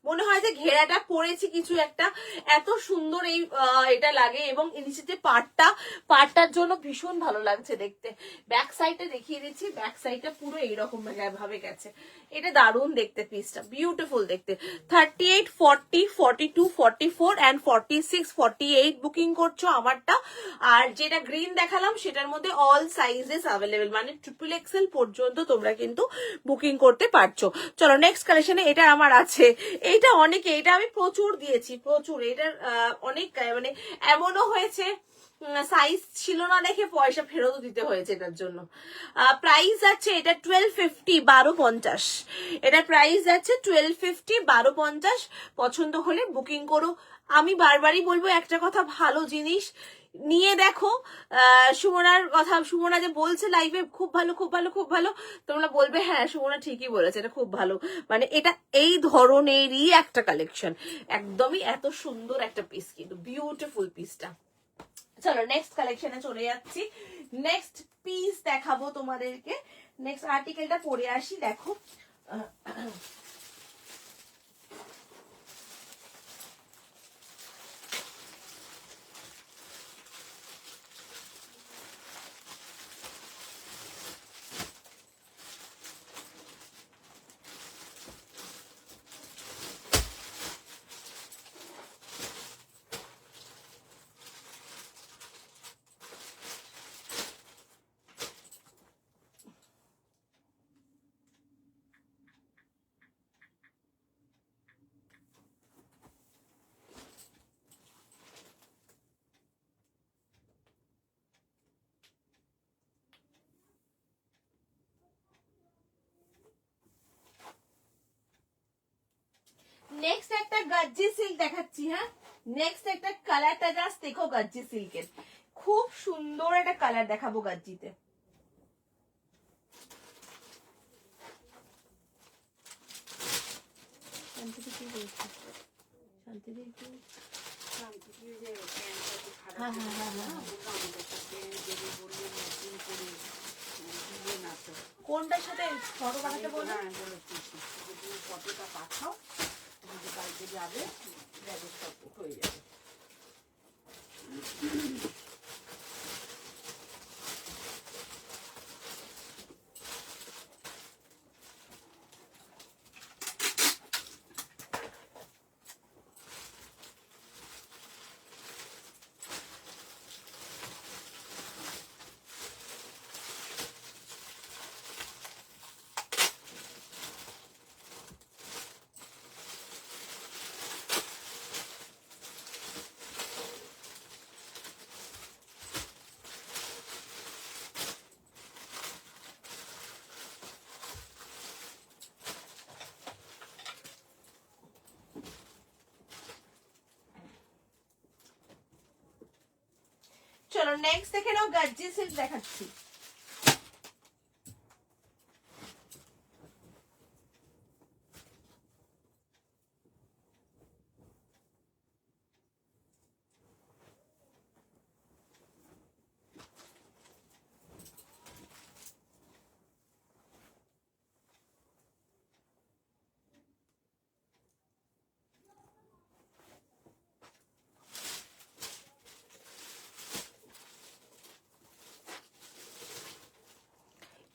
মনে হয় যে ঘেরাটা পরেছি কিছু একটা, এত সুন্দর এই এটা লাগে। এবং নিচে পাটটার জন্য ভীষণ ভালো লাগছে দেখতে। ব্যাক সাইডটা দেখিয়ে দিচ্ছি, ব্যাক সাইডটা পুরো এইরকম ভাবে গেছে। এটা দারুণ দেখতে, পিসটা বিউটিফুল দেখতে। 38, 40, 42, 44 and 46, 48 বুকিং করছো আমারটা। আর যেটা গ্রিন দেখালাম সেটার মধ্যে অল সাইজেস অ্যাভেলেবেল, মানে ট্রিপল এক্সেল পর্যন্ত তোমরা কিন্তু বুকিং করতে পারছো। চলো নেক্সট কালেকশনে, এটা আমার আছে, এটা অনেকে, এটা আমি প্রচুর দিয়েছি, প্রচুর। এটার অনেক মানে এমনও হয়েছে সাইজ ছিল না দেখে পয়সা ফেরতও দিতে হয়েছে এটার জন্য। প্রাইস আছে এটা 1250, 1250। এটার প্রাইস আছে 1250, 1250। পছন্দ হলে বুকিং করো। আমি বারবারই বলবো একটা কথা, ভালো জিনিস নিয়ে দেখো। সুমনার কথা, সুমনা যে বলছে লাইভে খুব ভালো, খুব ভালো, খুব ভালো, তোমরা বলবে হ্যাঁ সুমনা ঠিকই বলেছে, এটা খুব ভালো। মানে এটা এই ধরনেরই একটা কালেকশন, একদমই এত সুন্দর একটা পিস, কিন্তু বিউটিফুল পিসটা। চলো নেক্সট কালেকশনে চলে যাচ্ছি। নেক্সট পিস দেখাবো তোমাদেরকে। নেক্সট আর্টিকেলটা পরে আসি, দেখো। নেক্সট একটা গাজ্জি সিল্ক দেখাচ্ছি। হ্যাঁ, নেক্সট একটা কালারটা জাস্ট দেখো, গাজ্জি সিল্কের খুব সুন্দর একটা কালার দেখাবো গাজ্জিতে। কোনটার সাথে ফটো পাঠাতে বলো? ফটোটা পাঠাও, কালকে যাবে, ব্যবস্থা হয়ে যাবে। নেক্সট দেখে নাও গার্জি সিল্ক দেখাচ্ছি।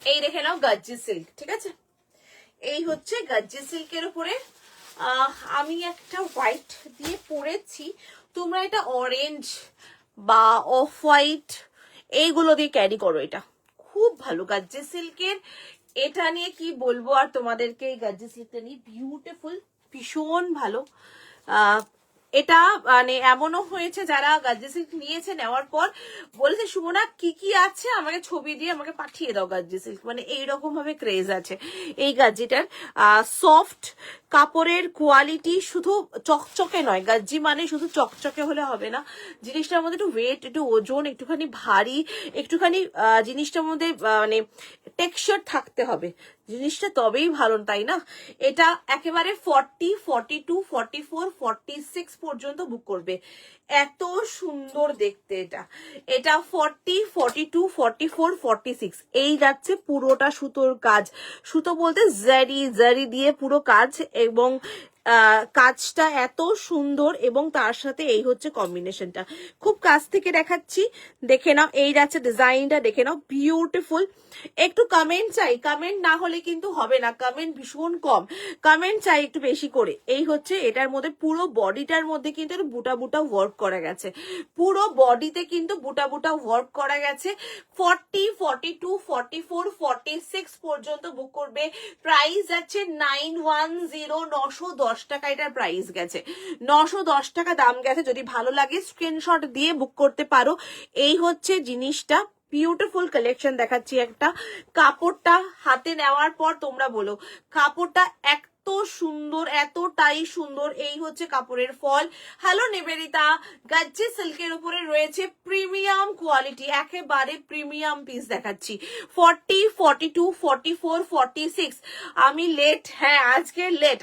এই দেখে নাও গার্জি সিল্ক, ঠিক আছে? এই হচ্ছে গার্জি সিল্কের উপরে আমি একটা হোয়াইট দিয়ে পরেছি, তোমরা এটা অরেঞ্জ বা অফ হোয়াইট এইগুলো দিয়ে ক্যারি করো। এটা খুব ভালো গার্জি সিল্কের, এটা নিয়ে কি বলবো আর তোমাদেরকে। এই গার্জি সিল্কটা নিয়ে বিউটিফুল, ভীষণ ভালো। এটা মানে এমনও হয়েছে যারা গার্জি সিল্ক নিয়েছে, নেওয়ার পর বলেছে সুমনা কি কি আছে আমাকে ছবি দিয়ে আমাকে পাঠিয়ে দাও গার্জি সিল্ক, মানে এইরকম ভাবে ক্রেজ আছে এই গার্জিটার। সফট কাপড়ের কোয়ালিটি, শুধু চকচকে নয়, গার্জি মানে শুধু চকচকে হলে হবে না, জিনিসটার মধ্যে একটু ওয়েট, একটু ওজন, একটুখানি ভারী, একটুখানি জিনিসটার মধ্যে মানে টেক্সচার থাকতে হবে জিনিসটা, তবেই ভালো, তাই না? এটা একেবারে 40, 42, 44, 46 পর্যন্ত বুক করবে, এত সুন্দর দেখতে। এটা 40, 42, 44, 46 এই যাচ্ছে পুরোটা সুতোর কাজ, সুতো বলতে জারি জারি দিয়ে পুরো কাজ, এবং কাজটা এত সুন্দর, এবং তার সাথে এই হচ্ছে কম্বিনেশনটা। খুব কাছ থেকে দেখাচ্ছি, দেখে নাও। এই যাচ্ছে ডিজাইনটা, দেখে নাও, বিউটিফুল। একটু কমেন্ট চাই, কমেন্ট না হলে কিন্তু হবে না, কমেন্ট ভীষণ কম, কমেন্ট চাই একটু বেশি করে। এই হচ্ছে এটার মধ্যে পুরো বডিটার মধ্যে কিন্তু বুটা বুটা ওয়ার্ক করা গেছে, পুরো বডিতে কিন্তু বুটা বুটা ওয়ার্ক করা গেছে। 40, 42, 44, 46 পর্যন্ত বুক করবে। প্রাইস যাচ্ছে 910, 910 টাকা এটার প্রাইস গেছে, 910 টাকা দাম গেছে। যদি ভালো লাগে স্ক্রিনশট দিয়ে বুক করতে পারো। এই হচ্ছে জিনিসটা, বিউটিফুল কালেকশন দেখাচ্ছি একটা। কাপড়টা হাতে নেওয়ার পর তোমরা বলো, কাপড়টা এত সুন্দর, এতটাই সুন্দর। এই হচ্ছে কাপড়ের ফল। হ্যালো নিবেদিতা, গাজ্জি সিল্কের উপরে রয়েছে প্রিমিয়াম কোয়ালিটি, একেবারে প্রিমিয়াম পিস দেখাচ্ছি। 40, 42, 44, 46 আমি লেট, হ্যাঁ আজকে লেট,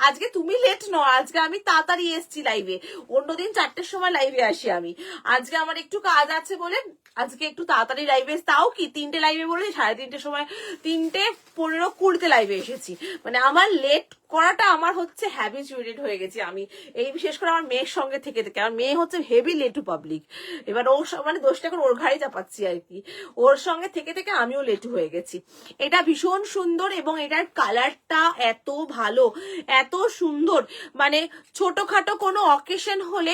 আজকে তুমি লেট নয়, আজকে আমি তাড়াতাড়ি এসছি লাইভে। অন্যদিন 4টের সময় লাইভে আসি আমি, আজকে আমার একটু কাজ আছে বলে আজকে একটু তাড়াতাড়ি লাইভে, তাও কি 3টে লাইভে বলে 3:30 সময়, 3:15, 20 লাইভে এসেছি। মানে আমার লেট করাটা আমার হচ্ছে হ্যাবিচুয়েটেড হয়ে গেছি আমি, এই বিশেষ করে আমার মেয়ের সঙ্গে থেকে থেকে। আমার মেয়ে হচ্ছে হেভি লেট টু পাবলিক, এবার ওর মানে দোষটা এখন ওর ঘাড়ে চাপাচ্ছি আর কি, ওর সঙ্গে থেকে থেকে আমিও লেট হয়ে গেছি। এটা ভীষণ সুন্দর, এবং এটার কালারটা এত ভালো, এত সুন্দর, মানে ছোটখাটো কোনো অকেশন হলে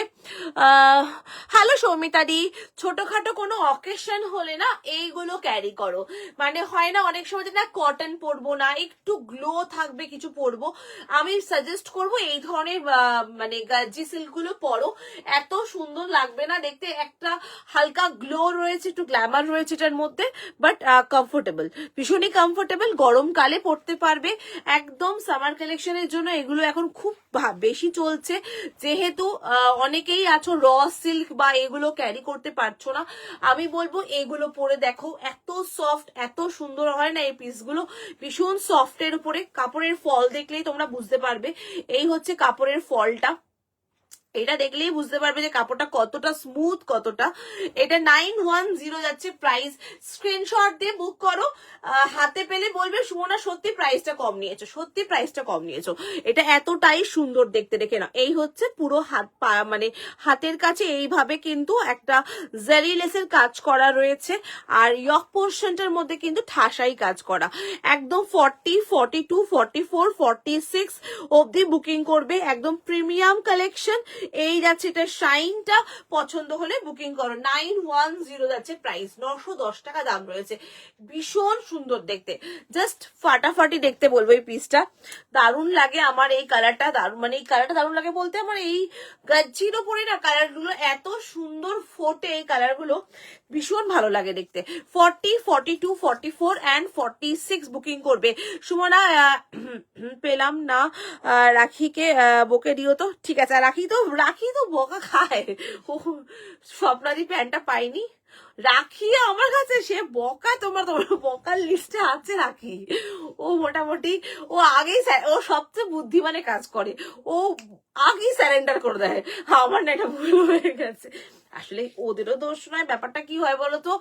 হ্যালো সৌমিতাদি, ছোটখাটো কোনো অকেশন হলে না এইগুলো ক্যারি করো। মানে হয় না অনেক সময় যে না কটন পরবো না, একটু গ্লো থাকবে কিছু পরবো, আমি সাজেস্ট করবো এই ধরনের মানে গার্জি সিল্ক গুলো পরো, এত সুন্দর লাগবে না দেখতে, একটা হালকা গ্লো রয়েছে, একটু গ্ল্যামার রয়েছে এটার মধ্যে, বাট কমফোর্টেবল, ভীষণই কমফোর্টেবল, গরমকালে পরতে পারবে। একদম সামার কালেকশনের জন্য এগুলো এখন খুব বেশি চলছে, যেহেতু অনেকেই আছো র সিল্ক বা এগুলো ক্যারি করতে পারছো না, আমি বলবো এগুলো পরে দেখো, এত সফট, এত সুন্দর হয় না এই পিসগুলো, ভীষণ সফটের উপরে। কাপড়ের ফল দেখলেই তোমরা বুঝতে পারবে, এই হচ্ছে কাপড়ের ফলটা, এটা দেখলেই বুঝতে পারবে যে কাপড়টা কতটা স্মুথ, কতটা। এটা 910 যাচ্ছে প্রাইস, স্ক্রিনশট দিয়ে বুক করো, হাতে পেলে বলবে সুমনা সত্যি প্রাইসটা কম নিয়েছো, সত্যি প্রাইসটা কম নিয়েছো, এটা এতটাই সুন্দর দেখতে। দেখে না, এই হচ্ছে পুরো হাত পা, মানে হাতের কাছে এইভাবে কিন্তু একটা জারি লেসের কাজ করা রয়েছে, আর ইয়ক পোর্শনটার মধ্যে কিন্তু ঠাসাই কাজ করা। একদম 40, 42, 44, 46 অবধি বুকিং করবে, একদম প্রিমিয়াম কালেকশন। এই যাচ্ছে এটা শাইনটা, পছন্দ হলে বুকিং করো। 910 যাচ্ছে প্রাইস, 910 টাকা দাম রয়েছে, ভীষণ সুন্দর দেখতে, জাস্ট ফাটাফাটি দেখতে বলবো এই পিসটা, দারুণ লাগে আমার এই কালারটা, দারুণ, মানে এই কালারটা দারুণ লাগে বলতে আমার এই গাজ্জির ওপরে না কালারগুলো এত সুন্দর ফোটে, এই কালারগুলো ভীষণ ভালো লাগে দেখতে। 40, 42, 44 and 46 বুকিং করবে। সুমনা পেলাম না, রাখিকে বকে দিও তো, ঠিক আছে, রাখি তো বকা খায়, ও স্বপ্নাদি প্যান্টটা পাইনি, রাখি আমার কাছে, সে বকা, তোমার তোমার বকার লিস্টে আছে রাখি। ও মোটামুটি ও আগেই ও সবচেয়ে বুদ্ধিমানে কাজ করে, ও আগেই স্যারেন্ডার করে দেয়। আমার না এটা ভুল হয়ে গেছে। আসলে ওদেরও দোষ নয়, ব্যাপারটা কি হয় বলতো,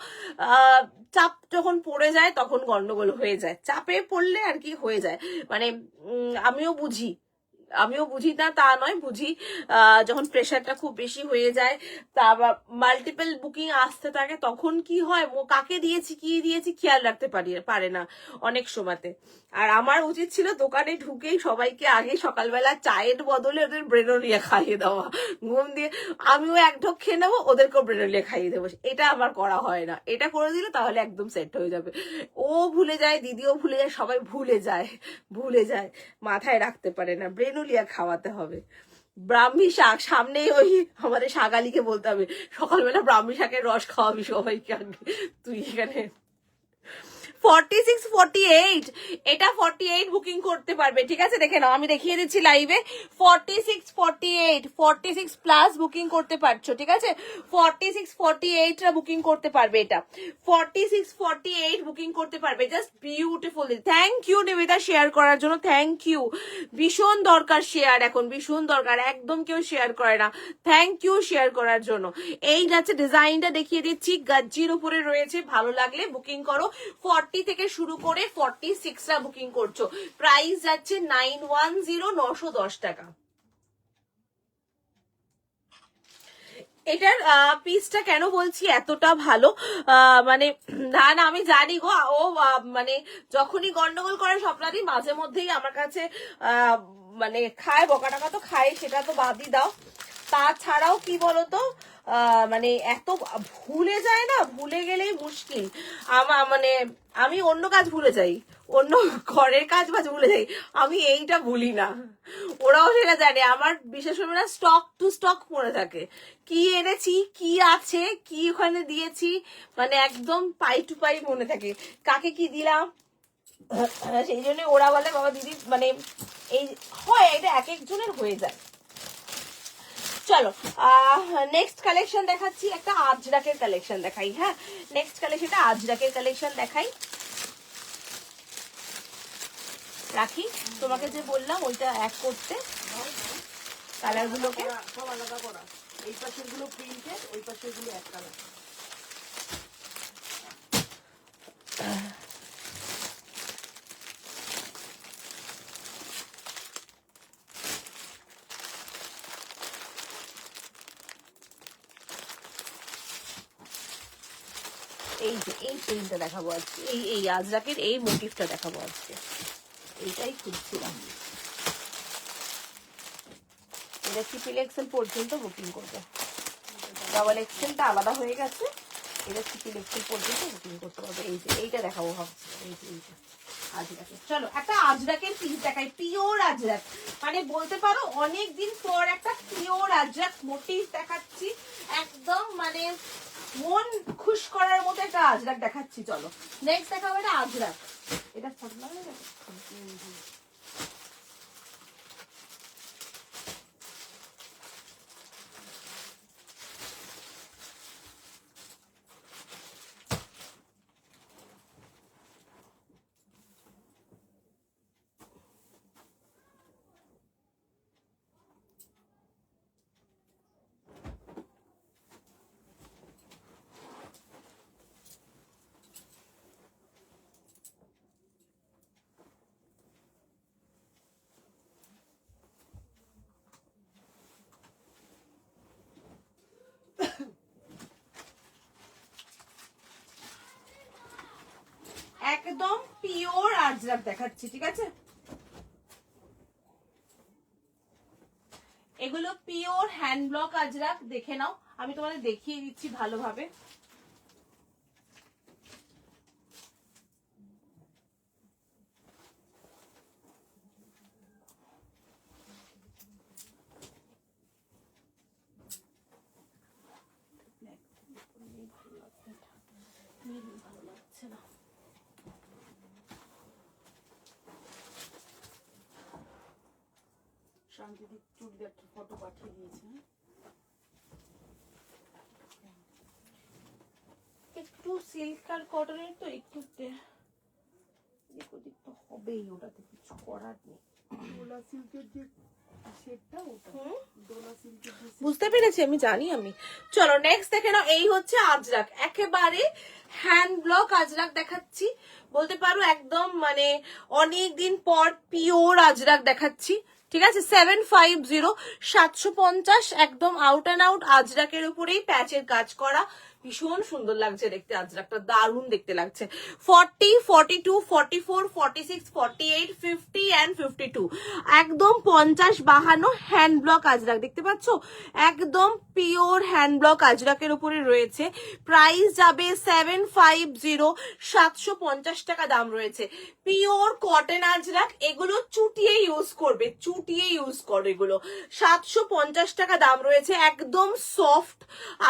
চাপ যখন পড়ে যায় তখন গন্ডগোল হয়ে যায়, চাপে পড়লে আর কি হয়ে যায়। মানে আমিও বুঝি না তা নয়, বুঝি যখন প্রেশারটা খুব বেশি হয়ে যায়, তারপর মাল্টিপল বুকিং আসতে থাকে, তখন কি হয় কাকে দিয়েছি কি দিয়েছি খেয়াল রাখতে পারে না অনেক সময়তে। আর আমার উচিত ছিল দোকানে ঢুকেই সবাইকে আগে সকালবেলা চায়ের বদলে ওদের ব্রেনোলিয়া খাইয়ে দেওয়া, ঘুম দিয়ে আমিও এক ঢোক খেয়ে নেবো, ওদেরকেও ব্রেনোলিয়া খাইয়ে দেবো। এটা আমার করা হয় না, এটা করে দিলে তাহলে একদম সেট হয়ে যাবে। ও ভুলে যায়, দিদিও ভুলে যায়, সবাই ভুলে যায়, মাথায় রাখতে পারে না। ব্রেনুলিয়া খাওয়াতে হবে। ব্রাহ্মী শাক সামনেই, ওই আমাদের শাকালিকে বলতে হবে সকালবেলা ব্রাহ্মী শাকের রস খাওয়াবি সবাইকে আগে। তুই এখানে 46 48, এটা 48 বুকিং করতে পারবে, ঠিক আছে? দেখে নাও, আমি দেখিয়ে দিচ্ছি লাইভে। 46 48, 46 প্লাস বুকিং করতে পারছো, ঠিক আছে? 46 48 টা বুকিং করতে পারবে, এটা 46 48 বুকিং করতে পারবে। Just beautiful. Thank you Niveda share করার জন্য, থ্যাংক ইউ। ভীষণ দরকার শেয়ার, এখন ভীষণ দরকার, একদম কেউ শেয়ার করে না। থ্যাংক ইউ শেয়ার করার জন্য। এই যাচ্ছে ডিজাইনটা দেখিয়ে দিচ্ছি, গাজ্জির উপরে রয়েছে, ভালো লাগলে বুকিং করো। 40 থেকে শুরু করে 46 টা বুকিং করছো, প্রাইস যাচ্ছে 910, 910 টাকা। এটার পিসটা কেন বলছি এতটা ভালো, মানে না না আমি জানি গো, ও মানে যখনই গন্ডগোল করে স্বপ্নাদি মাঝে মধ্যেই আমার কাছে মানে খায়, বকা টাকা তো খায়, সেটা তো বাদই দাও। তাছাড়াও কি বলতো, মানে এত ভুলে যায় না, ভুলে গেলেই মুশকিল। মানে আমি অন্য কাজ ভুলে যাই, অন্য ঘরের কাজ বাজ ভুলে যাই, আমি এইটা ভুলি না। ওরাও সেটা জানে, আমার বিশেষ করে না স্টক টু স্টক পড়ে থাকে, কি এনেছি, কি আছে, কি ওখানে দিয়েছি, মানে একদম পাই টু পাই মনে থাকে, কাকে কি দিলাম। সেই জন্য ওরা বলে বাবা দিদি, মানে এই হয়, এটা এক একজনের হয়ে যায়। চলো নেক্সট কালেকশন দেখাচ্ছি, একটা আজরাকের কালেকশন দেখাই। হ্যাঁ, নেক্সট কালেকশনটা আজরাকের কালেকশন দেখাই। রাখি, তোমাকে যে বললাম ওইটা এক করতে, কালার গুলোকে সব আলাদা করা, এই পাশের গুলো প্রিন্টেড, ওই পাশের গুলো এক কালার। এই যে এই প্রিন্টটা দেখাবো আজকে, এই আজরাকের এই মোটিভটা দেখাবো আজকে, এইটাই খুঁজছিলাম। এটা ট্রিপল এক্সেল পর্যন্ত বুকিং করবে, ডাবল এক্সেলটা আলাদা হয়ে গেছে, এটা ট্রিপল এক্সেল পর্যন্ত বুকিং করতে পারবে। এই যে এইটা দেখাবো ভাবছি, এই যে এইটা আজরাকের। চলো একটা আজরাকের পিস দেখাই, পিওর আজরাক, মানে বলতে পারো অনেকদিন পর একটা পিওর আজরাক মোটিভ দেখাচ্ছি, একদম মানে মন খুশ করার মতো একটা আজরাক দেখাচ্ছি। চলো নেক্সট দেখাবো এটা আজরাক, এটা একদম পিওর আজরাক দেখাচ্ছি, ঠিক আছে? এগুলো পিওর হ্যান্ড ব্লক আজরাক, দেখে নাও, আমি তোমাদের দেখিয়ে দিচ্ছি ভালোভাবে। ভালো লাগছে না, শান্তিদি চুড়িদার ফটো পাঠিয়ে দিয়েছে। একটু সিল্ক আর কটনের তো একটু এদিক ওদিক তো হবেই, ওটাতে কিছু করার নেই। ডোলা সিল্কের যে সেটটা ওটা, ডোলা সিল্কের যে বুঝতে পেরেছি, আমি জানি আমি। চলো নেক্সট দেখে নাও, এই হচ্ছে আজরাক, একেবারে হ্যান্ড ব্লক আজরাক দেখাচ্ছি, বলতে পারো একদম মানে অনেক দিন পর পিওর আজরাক দেখাচ্ছি। ঠিক আছে, 750 750, একদম আউট অ্যান্ড আউট আজরাকের উপরেই প্যাচের কাজ করা, ভীষণ সুন্দর লাগছে দেখতে, আজরাকটা দারুণ দেখতে লাগছে। 40, 42, 44, 46, 48, 50 and 52, একদম 50, 52 হ্যান্ড ব্লক আজরাক দেখতে পাচ্ছ, একদম পিওর হ্যান্ড ব্লক আজরাকের উপরে রয়েছে। প্রাইস যাবে 750, 750 টাকা দাম রয়েছে। পিওর কটন আজরাক, এগুলো চুটিয়ে ইউজ করবে, চুটিয়ে ইউজ করো এগুলো। 750 টাকা দাম রয়েছে, একদম সফট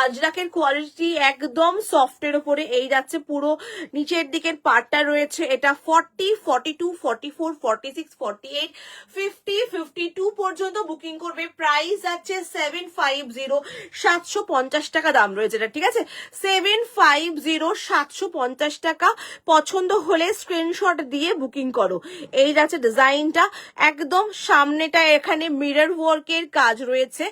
আজরাকের কোয়ালিটি, একদম সফটের উপরে এই যাচ্ছে, পুরো নিচের দিকের পার্টটা রয়েছে। এটা 40, 42, 44, 46, 48, 50, 52 পর্যন্ত বুকিং করবে। প্রাইস যাচ্ছে 750, 750 টাকা দাম রয়েছে এটা। ঠিক আছে, 750, 750 টাকা। পছন্দ হলে স্ক্রিনশট দিয়ে বুকিং করো। এই যাচ্ছে ডিজাইনটা, একদম সামনেটা এখানে মিরর ওয়ার্কের কাজ রয়েছে।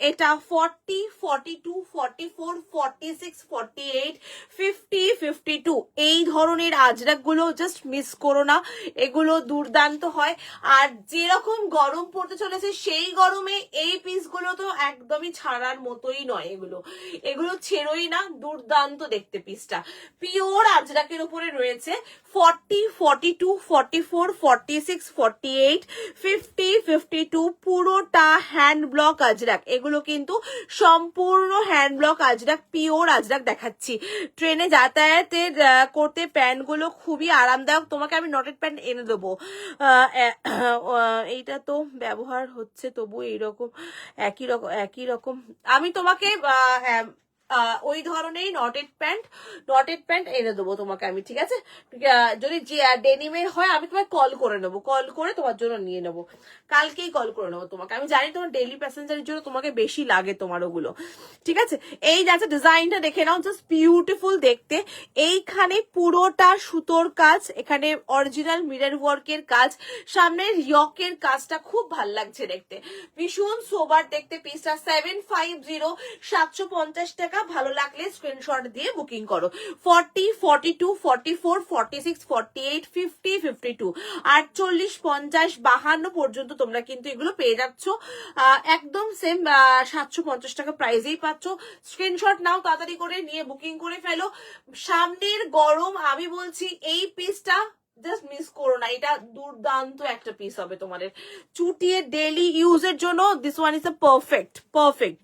এটা 40, 42, 44, 46, 48, 50, 52 এই ধরনের আজরাক গুলো জাস্ট মিস করো না, এগুলো দুর্দান্ত হয়। আর যেরকম গরম পড়তে চলেছে সেই গরমে এই পিসগুলো তো একদমই ছাড়ার মতোই নয়, এগুলো এগুলো ছেড়োই না, দুর্দান্ত দেখতে পিসটা। পিওর আজরাকের উপরে রয়েছে। 40, 42, 44, 46, 48, 50, 52 পুরোটা হ্যান্ড ব্লক আজরাক, এগুলো কিন্তু সম্পূর্ণ hand block Ajrak, pure Ajrak দেখাচ্ছি। ট্রেনে যাতায়াতের করতে প্যান্টগুলো খুবই আরামদায়ক, তোমাকে আমি নটেড প্যান্ট এনে দেবো। এইটা তো ব্যবহার হচ্ছে তবু এইরকম একই রকম আমি তোমাকে ওই ধরনের নটেড প্যান্ট এনে দেবো তোমাকে আমি। ঠিক আছে, যদি ডেনিমের হয় আমি তোমায় কল করে নেবো, কল করে তোমার জন্য নিয়ে নেবো, কালকেই কল করে নেবো তোমাকে। আমি জানি তোমার ডেইলি প্যাসেঞ্জারের জন্য তোমাকে বেশি লাগে তোমার ওগুলো। ঠিক আছে, এই যাচ্ছে ডিজাইনটা দেখে নাও, জাস্ট বিউটিফুল দেখতে। এইখানে পুরোটা সুতোর কাজ, এখানে অরিজিনাল মিরর ওয়ার্কের কাজ, সামনের ইয়কের কাজটা খুব ভাল লাগছে দেখতে, ভীষণ সোবার দেখতে পিসটা। 750, 750 টাকা। ভালো লাগলে স্ক্রিনশট দিয়ে বুকিং করো। 40, 42, 44, 46, 48, 50, 52 48, 50, 52 পর্যন্ত তোমরা কিন্তু এগুলো পেয়ে যাচ্ছ, একদম সেম 750 টাকা প্রাইসেই পাচ্ছ। স্ক্রিনশট নাও, তাড়াতাড়ি করে নিয়ে বুকিং করে ফেলো। সামনের গরম আমি বলছি এই পিসটা জাস্ট মিস করো না, এটা দুর্দান্ত একটা পিস হবে তোমাদের চুটিয়ে ডেইলি ইউজের জন্য। This one is a perfect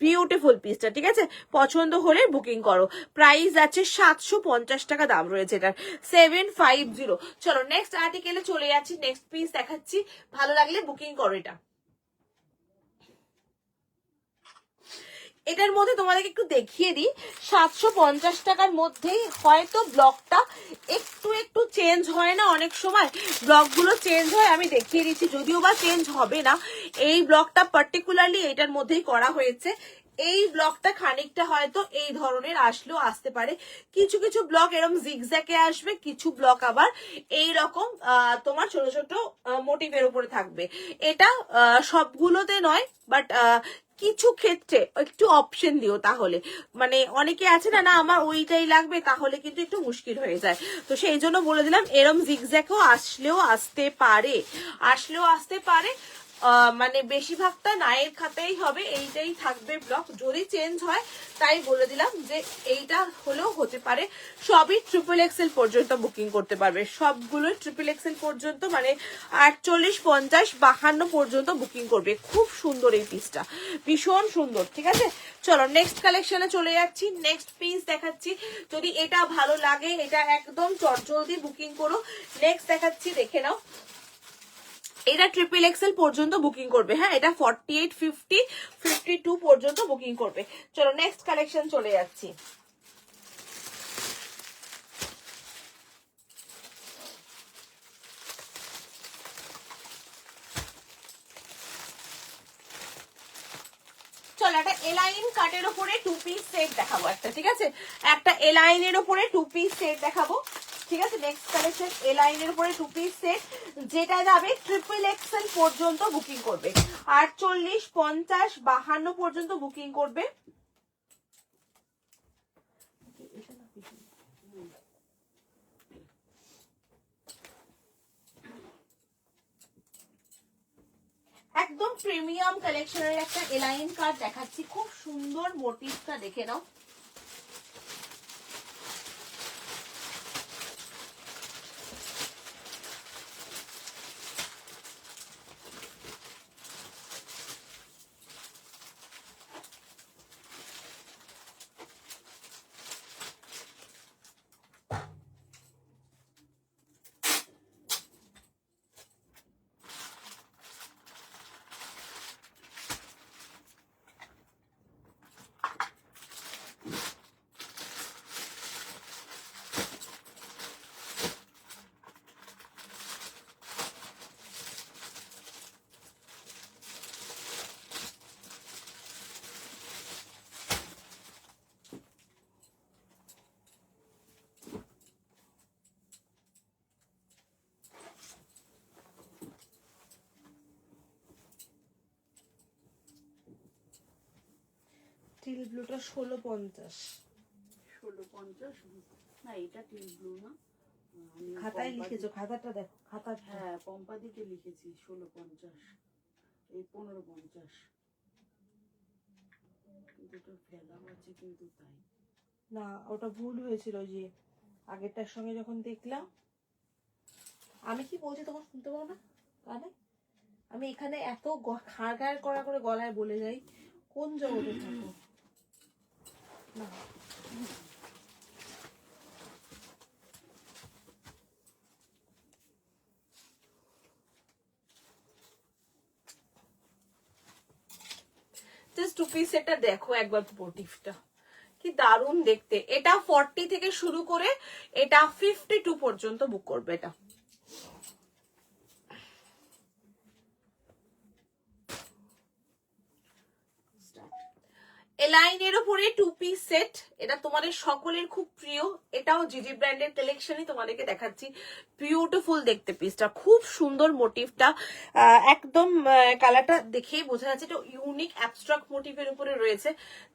beautiful পিসটা। ঠিক আছে, পছন্দ হলে বুকিং করো। প্রাইস আছে 750 টাকা দাম রয়েছে এটার, 750। চলো নেক্সট আর্টিকেলে চলে যাচ্ছি, নেক্সট পিস দেখাচ্ছি, ভালো লাগলে বুকিং করো এটা। এটার মধ্যে তোমাদেরকে একটু দেখিয়ে দিই, 750 টাকার মধ্যেই হয়তো ব্লকটা একটু চেঞ্জ হয় না, অনেক সময় ব্লকগুলো চেঞ্জ হয়, আমি দেখিয়ে দিচ্ছি, যদিও বা চেঞ্জ হবে না। এই ব্লকটা পার্টিকুলারলি এটার মধ্যেই করা হয়েছে। এই ব্লকটা খানিকটা হয়তো এই ধরনের আসলেও আসতে পারে, কিছু কিছু ব্লক এরকম জিগজ্যাকে আসবে, কিছু ব্লক আবার এইরকম তোমার ছোট ছোট মোটিভের উপরে থাকবে। এটা সবগুলোতে নয়, বাট কিছু ক্ষেত্রে একটু অপশন দিও, তাহলে মানে অনেকে আছে না না আমার ওইটাই লাগবে, তাহলে কিন্তু একটু মুশকিল হয়ে যায়। তো সেই জন্য বলে দিলাম এরম জিগজ্যাকও আসলেও আসতে পারে। মানে বেশিরভাগটা নায়ের খাতাই হবে, এইটাই থাকবে ব্লক, যদি চেঞ্জ হয় তাই বলে দিলাম যে এইটা হলেও হতে পারে। সবই XXL পর্যন্ত বুকিং করতে পারবে, সবগুলো XXL পর্যন্ত, মানে 48, 50, 52 পর্যন্ত বুকিং করবে। খুব সুন্দর এই পিসটা, ভীষণ সুন্দর। ঠিক আছে, চলো নেক্সট কালেকশনে চলে যাচ্ছি, নেক্সট পিস দেখাচ্ছি। যদি এটা ভালো লাগে এটা একদম চটজলদি বুকিং করো। নেক্সট দেখাচ্ছি, দেখে নাও, এটা XXL পর্যন্ত বুকিং করবে। হ্যাঁ, এটা 48, 50, 52 পর্যন্ত বুকিং করবে। চলো নেক্সট কালেকশন চলে যাচ্ছি। চলো একটা এলাইন কাটের উপরে 2 পিস সেট দেখাবো একটা, ঠিক আছে? একটা এলাইনের উপরে 2 পিস সেট দেখাবো, ঠিক আছে? নেক্সট কালেকশন এলাইনের উপরে 2 পিস সেট, যেটা যাবে XXL পর্যন্ত বুকিং করবে, 48, 50, 52 পর্যন্ত বুকিং করবে। একদম প্রিমিয়াম কালেকশনের একটা এলাইন কাট দেখাচ্ছি, খুব সুন্দর মোটিভটা দেখে নাও। টিল ব্লুটা 1650, 1650 না, এটা টিল ব্লু না, আমি খাতায় লিখেছো, খাতাটা দেখো, খাতা। হ্যাঁ পম্পাদিতে লিখেছি 1650, এই 1550, কিন্তু এটা ফেলাও আছে কিন্তু তাই। না ওটা ভুল হয়েছিল, ওই যে আগেরটার সঙ্গে যখন দেখলাম। আমি কি বলছি তোমার শুনতে পাবো না কানে? আমি এখানে এত খাড় খাড় করা করে গলায় বলে যাই, কোন জগতে থাকো না। জাস্ট 2 পিস এটা দেখো একবার, মোটিভটা কি দারুণ দেখতে। এটা 40 থেকে শুরু করে এটা 52 পর্যন্ত বুক করবে এটা। এলাইনের উপরে 2 পিস সেট, এটা তোমাদের সকলের খুব প্রিয়, এটাও জিজি ব্র্যান্ডের কালেকশনই তোমাদেরকে দেখাচ্ছি। বিউটিফুল দেখতে পিসটা, খুব সুন্দর মোটিভটা, একদম কালারটা দেখেই বোঝা যাচ্ছে এটা ইউনিক অ্যাবস্ট্রাক্ট মোটিভের উপরে রয়েছে,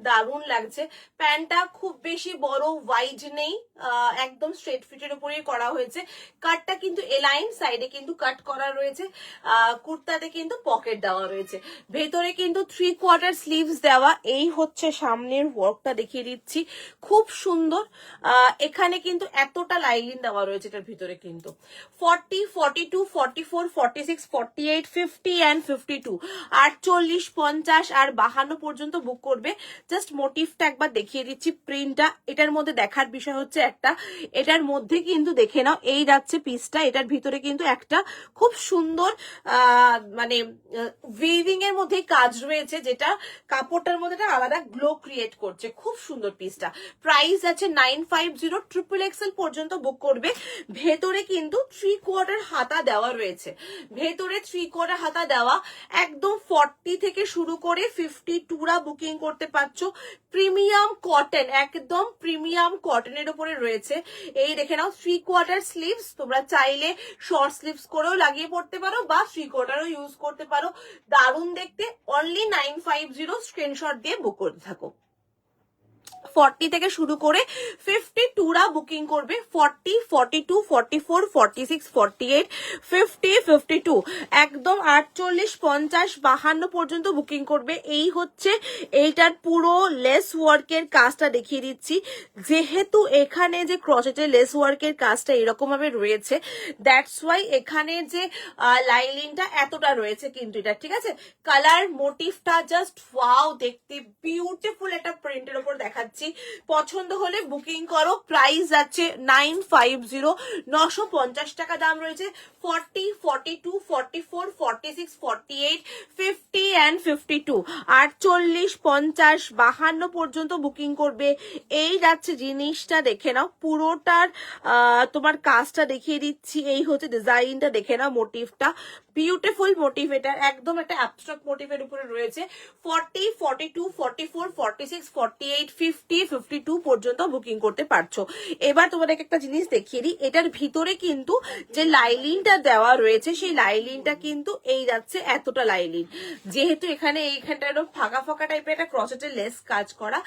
দারুণ লাগছে। প্যান্টটা খুব বেশি বড় ওয়াইড নেই, একদম স্ট্রেট ফিটের উপরেই করা হয়েছে। কাটটা কিন্তু এলাইন, সাইডে কিন্তু কাট করা রয়েছে, কুর্তাতে কিন্তু পকেট দেওয়া রয়েছে, ভেতরে কিন্তু 3/4 স্লিভস দেওয়া। এই হচ্ছে সামনের ওয়ার্কটা দেখিয়ে দিচ্ছি, খুব সুন্দর। এখানে কিন্তু এতটা লাইনিং দেওয়া রয়েছে এটার ভিতরে, কিন্তু 40, 42, 44, 46, 48, 50 and 52, 48, 50 আর 52 পর্যন্ত বুক করবে। জাস্ট মোটিভটা একবার দেখিয়ে দিচ্ছি, প্রিন্টটা এটার মধ্যে দেখার বিষয় হচ্ছে একটা, এটার মধ্যে কিন্তু দেখে নাও এই যাচ্ছে পিসটা, এটার ভিতরে কিন্তু একটা খুব সুন্দর মানে উইভিং এর মধ্যে কাজ রয়েছে, যেটা কাপড়টার মধ্যে একটা আলাদা গ্লো ক্রিয়েট করছে, খুব সুন্দর পিসটা। প্রাইস আছে 950, XXL পর্যন্ত বুক করবে। ভেতরে কিন্তু 3/4 হাতা দেওয়া রয়েছে, ভেতরে 3/4 হাতা দেওয়া, একদম 40 থেকে শুরু করে 52 বুকিং করতে পারছো। প্রিমিয়াম কটন, একদম প্রিমিয়াম কটনের উপরে রয়েছে। এই দেখে নাও 3/4 স্লিভস, তোমরা চাইলে শর্ট স্লিভস করেও লাগিয়ে পড়তে পারো বা 3/4ও ইউজ করতে পারো, দারুণ দেখতে। অনলি 950, স্ক্রিনশট দিয়ে বুক করতে থাকো। 40 থেকে শুরু করে 52 বুকিং করবে, 40, 42, 44, 46, 48, 50, 52, একদম 48, 50, 52 পর্যন্ত বুকিং করবে। এই হচ্ছে এইটার পুরো লেস ওয়ার্কের কাজটা দেখিয়ে দিচ্ছি, যেহেতু এখানে যে ক্রসেটের লেস ওয়ার্কের কাজটা এরকম ভাবে রয়েছে, দ্যাটস ওয়াই এখানে যে লাইনিংটা এতটা রয়েছে কিন্তু এটা, ঠিক আছে? কালার মোটিভটা জাস্ট ওয়াও দেখতে, বিউটিফুল একটা প্রিন্টের উপর দেখাচ্ছি। পছন্দ হলে বুকিং করো। প্রাইস আছে 950, 950 টাকা দাম রয়েছে। 40, 42, 44, 46, 48, 50, 50 and 52, 48, 50, 52 পর্যন্ত বুকিং করবে। এই যাচ্ছে জিনিসটা, দেখে নাও পুরোটার তোমার কাজটা দেখিয়ে দিচ্ছি। এই হচ্ছে ডিজাইনটা, দেখে নাও মোটিভটা, বিউটিফুল মোটিভ, এটা একদম একটা অ্যাবস্ট্রাক্ট মোটিভের উপরে রয়েছে। 40, 42, 44, 46, 48, 50, 52 পর্যন্ত বুকিং করতে পারছো। এবার তোমাদেরকে একটা জিনিস দেখিয়ে দিই, এটার ভিতরে কিন্তু যে লাইলিনটা দেওয়া রয়েছে সেই লাইলিনটা কিন্তু এই যাচ্ছে এতটা লাইলিন, যেহেতু এখানে এইখানটা এরকম ফাঁকা ফাঁকা টাইপের একটা ক্রসেটের লেস কাজ করা,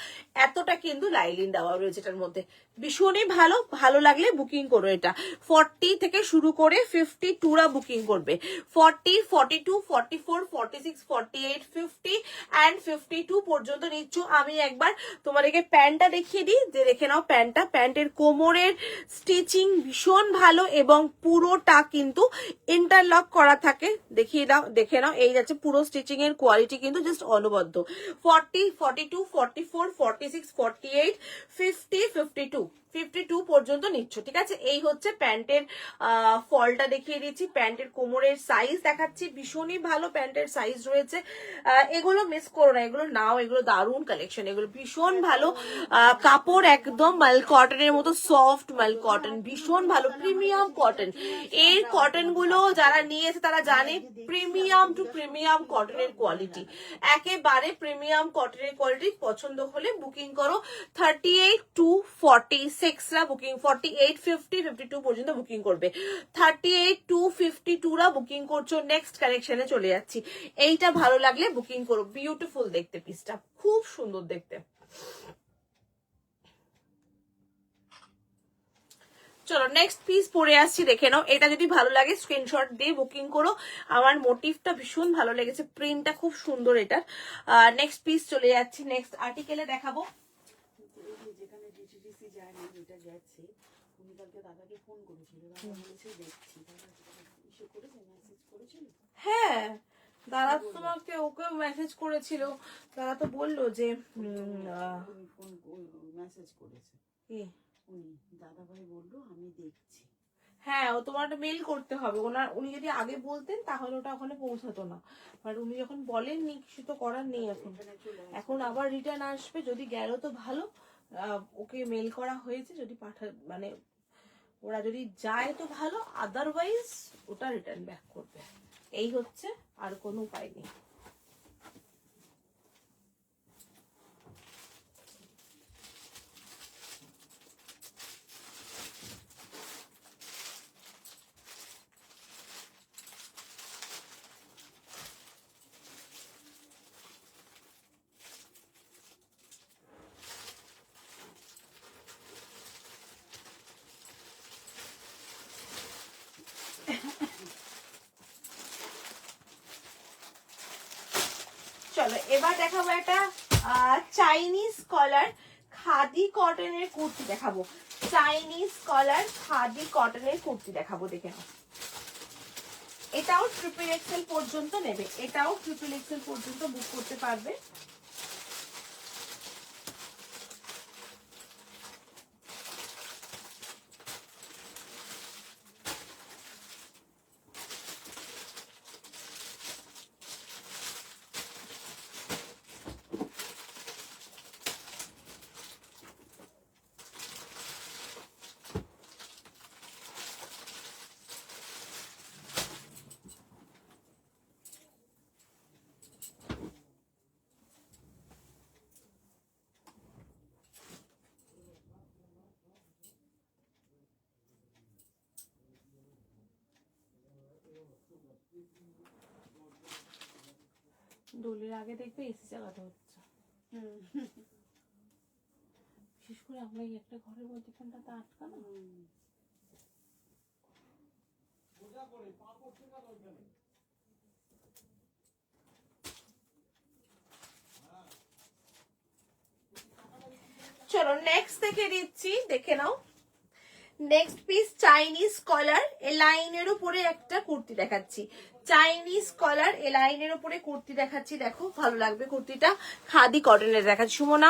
এতটা কিন্তু লাইলিন দেওয়া রয়েছে এটার মধ্যে। ভীষণই ভালো, ভালো লাগলে বুকিং করো এটা। 40 থেকে শুরু করে 52 রা বুকিং করবে। 40, 42, 44, 46, 48, 50 and 52 পর্যন্ত নিচ্ছ। আমি একবার তোমাদেরকে প্যান্টটা দেখিয়ে দিই, যে দেখে নাও প্যান্টটা, প্যান্টের কোমরের স্টিচিং ভীষণ ভালো এবং পুরোটা কিন্তু ইন্টারলক করা থাকে। দেখিয়ে দাও, দেখে নাও, এই যাচ্ছে পুরো স্টিচিং এর কোয়ালিটি কিন্তু জাস্ট অনবদ্য। 40, 42, 44, 46, 48, 50, 52, 52 পর্যন্ত নিচ্ছ, ঠিক আছে। এই হচ্ছে প্যান্টের ফলটা দেখিয়ে দিচ্ছি, প্যান্টের কোমরের সাইজ দেখাচ্ছি, ভীষণই ভালো প্যান্টের সাইজ রয়েছে। এগুলো মিস করো না, এগুলো নাও, এগুলো দারুণ কালেকশন, এগুলো ভীষণ ভালো। কাপড় একদম মাল কটনের মতো সফট মাল কটন, ভীষণ ভালো প্রিমিয়াম কটন। এই কটন গুলো যারা নিয়েছে তারা জানে প্রিমিয়াম টু প্রিমিয়াম কটনের কোয়ালিটি, একেবারে প্রিমিয়াম কটনের কোয়ালিটি। পছন্দ হলে বুকিং করো। 38 to 46 রা বুকিং, 48, 50, 52 পর্যন্ত বুকিং করবে। 38 to 52 রা বুকিং করছো। নেক্সট কালেকশনে চলে যাচ্ছি। এইটা ভালো লাগলে বুকিং করো, বিউটিফুল দেখতে, পিসটা খুব সুন্দর দেখতে। চলো নেক্সট পিস পরে আসছি, দেখে নাও। এটা যদি ভালো লাগে স্ক্রিনশট দিয়ে বুকিং করো। আমার মোটিভটা ভীষণ ভালো লেগেছে, প্রিন্টটা খুব সুন্দর এটার। নেক্সট পিস চলে যাচ্ছি, নেক্সট আর্টিকেলে দেখাবো। যেখানে ডিটিডিসি যায় না, যেটা গেছে, উনি কালকে দাদাকে ফোন করেছিল, দাদা বলেছে দেখছি, দাদা ইসে করেছে, মেসেজ করেছিল। হ্যাঁ, দাদা তোমাকে, ওকে মেসেজ করেছিল, দাদা তো বললো যে উনি ফোন মেসেজ করেছে, উনি দাদা ভাই বললো আমি দেখছি। হ্যাঁ, ও তোমার একটা মেল করতে হবে ওনার, উনি যদি আগে বলতেন তাহলে ওটা ওখানে পৌঁছাতো না, বাট উনি যখন বলেননি কিছু তো করার নেই। এখন এখন আবার রিটার্ন আসবে, যদি গেল তো ভালো। ওকে মেল করা হয়েছে, যদি মানে ওরা যদি যায় তো ভালো, আদারওয়াইজ ওটা রিটার্ন ব্যাক করবে। এই হচ্ছে, আর কোনো উপায় নেই। চলো এবার দেখাবো একটা চাইনিজ কলার খাদি কটনের কুর্তি দেখাবো। চাইনিজ কলার খাদি কটনের কুর্তি দেখাবো, দেখে নাও। এটাও ট্রিপল এক্সেল পর্যন্ত নেবে, এটাও ট্রিপল এক্সেল পর্যন্ত বুক করতে পারবে। দোলের আগে দেখবে এসি চালাতে হচ্ছে, বিশেষ করে আমরা এই একটা ঘরের মধ্যেখানটাতে আটকানো। চলো নেক্সট দেখে দিচ্ছি, দেখে নাও। নেক্সট পিস চাইনিজ কলার লাইনের উপরে একটা কুর্তি দেখাচ্ছি। চাইনিজ কলার এলাইনের উপরে কুর্তি দেখাচ্ছি, দেখো ভালো লাগবে কুর্তিটা, খাদি কটনের দেখাচ্ছি। সুমনা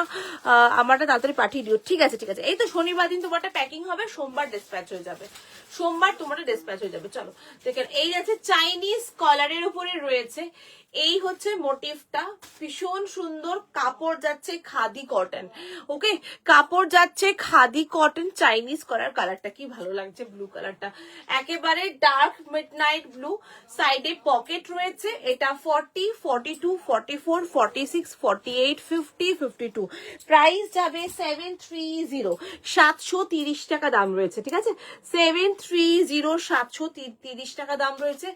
আমারটা তাড়াতাড়ি পাঠিয়ে দিও। ঠিক আছে ঠিক আছে, এই তো শনিবার দিন তোমারটা প্যাকিং হবে, সোমবার ডিসপ্যাচ হয়ে যাবে, সোমবার তোমারটা ডিসপ্যাচ হয়ে যাবে। চলো দেখেন, এই আছে চাইনিজ কলারের উপরে রয়েছে, এই হচ্ছে মোটিভটা, ভীষণ সুন্দর, কাপড় যাচ্ছে খাদি কটন। ওকে, কাপড় যাচ্ছে খাদি কটন, চাইনিজ কলার, কালারটা কি ভালো লাগছে, ব্লু কালারটা একেবারে ডার্ক মিডনাইট ব্লু, সাইডে পকেট রয়েছে। এটা 40, 42, 44, 46, 48, 50, 52, প্রাইস যাবে 730, 730 টাকা দাম রয়েছে। ঠিক আছে, 730, 730 টাকা দাম রয়েছে।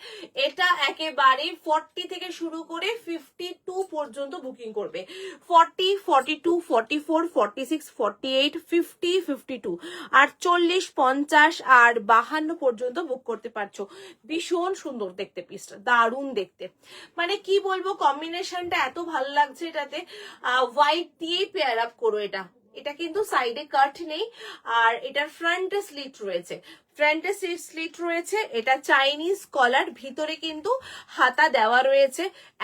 এটা একেবারে 40 থেকে শুরু করে 52 পর্যন্ত বুকিং করবে, 40, 42, 44, 46, 48, 50, 52, আর 40, 50 আর 52 পর্যন্ত বুক করতে পারছো। ভীষণ সুন্দর দেখতে পিসটা, দারুণ দেখতে, মানে কি বলবো, কম্বিনেশনটা এত ভালো লাগছে। এটাতে হোয়াইট দিয়ে পেয়ার আপ করো। এটা কিন্তু সাইডে কাট নেই, আর এটার ফ্রন্টে স্লিট রয়েছে, ফ্রন্টে স্লিট রয়েছে। এটা চাইনিজ কলার, ভিতরে কিন্তু হাতা দেওয়া রয়েছে,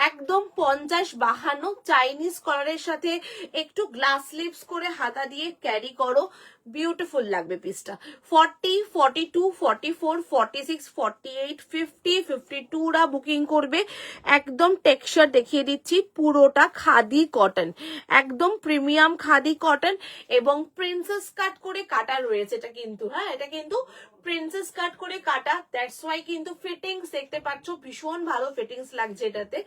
একদম 50, 52 চাইনিজ কলারের সাথে একটু গ্লাস স্লিপস করে হাতা দিয়ে ক্যারি করো, বিউটিফুল লাগবে পিসটা। 40, 42, 44, 46, 48, 50, 52 রা বুকিং করবে। একদম টেক্সচার দেখিয়ে দিচ্ছি, পুরোটা খাদি কটন, একদম প্রিমিয়াম খাদি কটন, এবং প্রিন্সেস কাট করে কাটা রয়েছে এটা কিন্তু। হ্যাঁ, এটা কিন্তু প্রিন্সেস কাট করে কাটা, দ্যাটস ওয়াই কিন্তু ফিটিংস দেখতে পাচ্ছ, ভীষণ ভালো ফিটিংস লাগছে এটাতে।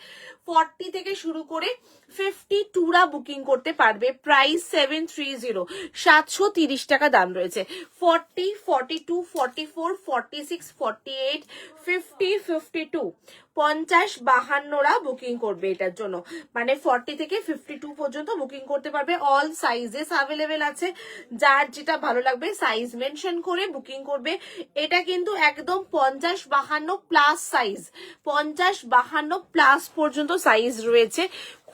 40 থেকে শুরু করে 52 রা বুকিং করতে পারবে, প্রাইস 730, 730 টাকা দাম রয়েছে। 40, 42, 44, 46, 48, 50, 52, 50, 52 রা বুকিং করবে এটার জন্য, মানে 40 থেকে 52 পর্যন্ত বুকিং করতে পারবে। অল সাইজেস অ্যাভেলেবেল আছে, যার যেটা ভালো লাগবে সাইজ মেনশন করে বুকিং করবে। এটা কিন্তু একদম 50, 52 প্লাস সাইজ, 50, 52 প্লাস পর্যন্ত সাইজ রয়েছে।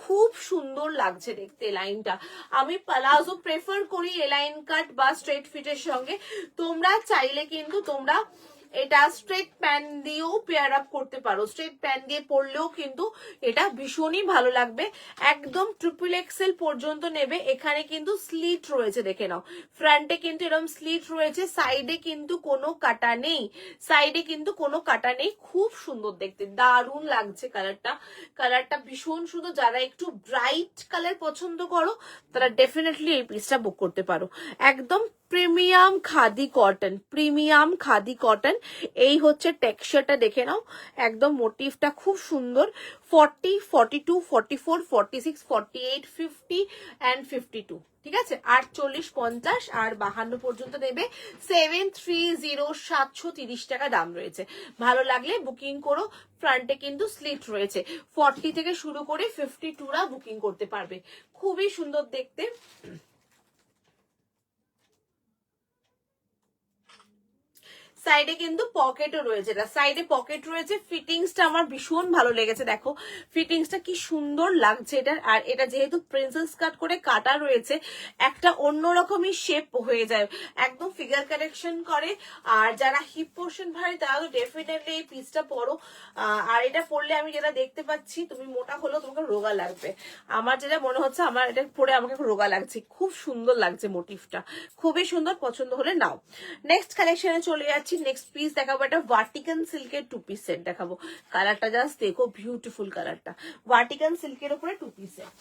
খুব সুন্দর লাগছে দেখতে লাইনটা। আমি প্লাজো প্রেফার করি এলাইন কাট বা স্ট্রেট ফিটের সঙ্গে, তোমরা চাইলে কিন্তু তোমরা এটা স্ট্রেট প্যান্ট দিয়েও পেয়ার আপ করতে পারো, স্ট্রেট প্যান্ট দিয়ে পরলেও কিন্তু এটা ভীষণই ভালো লাগবে। একদম ট্রিপল এক্সেল পর্যন্ত নেবে। এখানে কিন্তু স্লিট রয়েছে, দেখে নাও, ফ্রন্টে কিন্তু এরকম স্লিট রয়েছে, সাইডে কিন্তু কোনো কাটা নেই, সাইডে কিন্তু কোনো কাটা নেই। খুব সুন্দর দেখতে, দারুণ লাগছে কালারটা, কালারটা ভীষণ সুন্দর। যারা একটু ব্রাইট কালার পছন্দ করো তারা ডেফিনেটলি এই পিসটা বুক করতে পারো। একদম premium khadi cotton, premium khadi cotton, এই হচ্ছে টেক্সচারটা দেখে নাও, একদম মোটিভটা খুব সুন্দর। 40, 42, 44, 46, 48, 50 and 52, ঠিক আছে, 48, 50 আর 52 পর্যন্ত নেবে। 730, 730 টাকা দাম রয়েছে। ভালো লাগলে বুকিং করো। ফ্রন্টে কিন্তু স্লিট রয়েছে, 40 থেকে শুরু করে 52 রা বুকিং করতে পারবে। খুবই সুন্দর দেখতে। সাইডে কিন্তু পকেটও রয়েছে, এটা সাইডে পকেট রয়েছে। ফিটিংসটা আমার ভীষণ ভালো লেগেছে, দেখো ফিটিংসটা কি সুন্দর লাগছে এটা। আর এটা যেহেতু প্রিন্সেস কাট করে কাটা রয়েছে, একটা অন্যরকমই শেপ হয়ে যায়, একদম ফিগার কারেকশন করে। আর যারা হিপ পোর্শন ভারী তারা তো ডেফিনেটলি এই পিসটা পরো। আর এটা পরলে আমি যেটা দেখতে পাচ্ছি, তুমি মোটা হলেও তোমাকে রোগা লাগবে, আমার যেটা মনে হচ্ছে, আমার এটা পরে আমাকে রোগা লাগছে। খুব সুন্দর লাগছে মোটিভটা, খুবই সুন্দর, পছন্দ হলে নাও। নেক্সট কালেকশনে চলে যাচ্ছি। নেক্সট পিস দেখাবো, একটা ভার্টিকান সিল্কের 2 পিস সেট দেখাবো। কালারটা জাস্ট দেখো, বিউটিফুল কালারটা, ভার্টিকান সিল্কের উপরে 2 পিস সেট।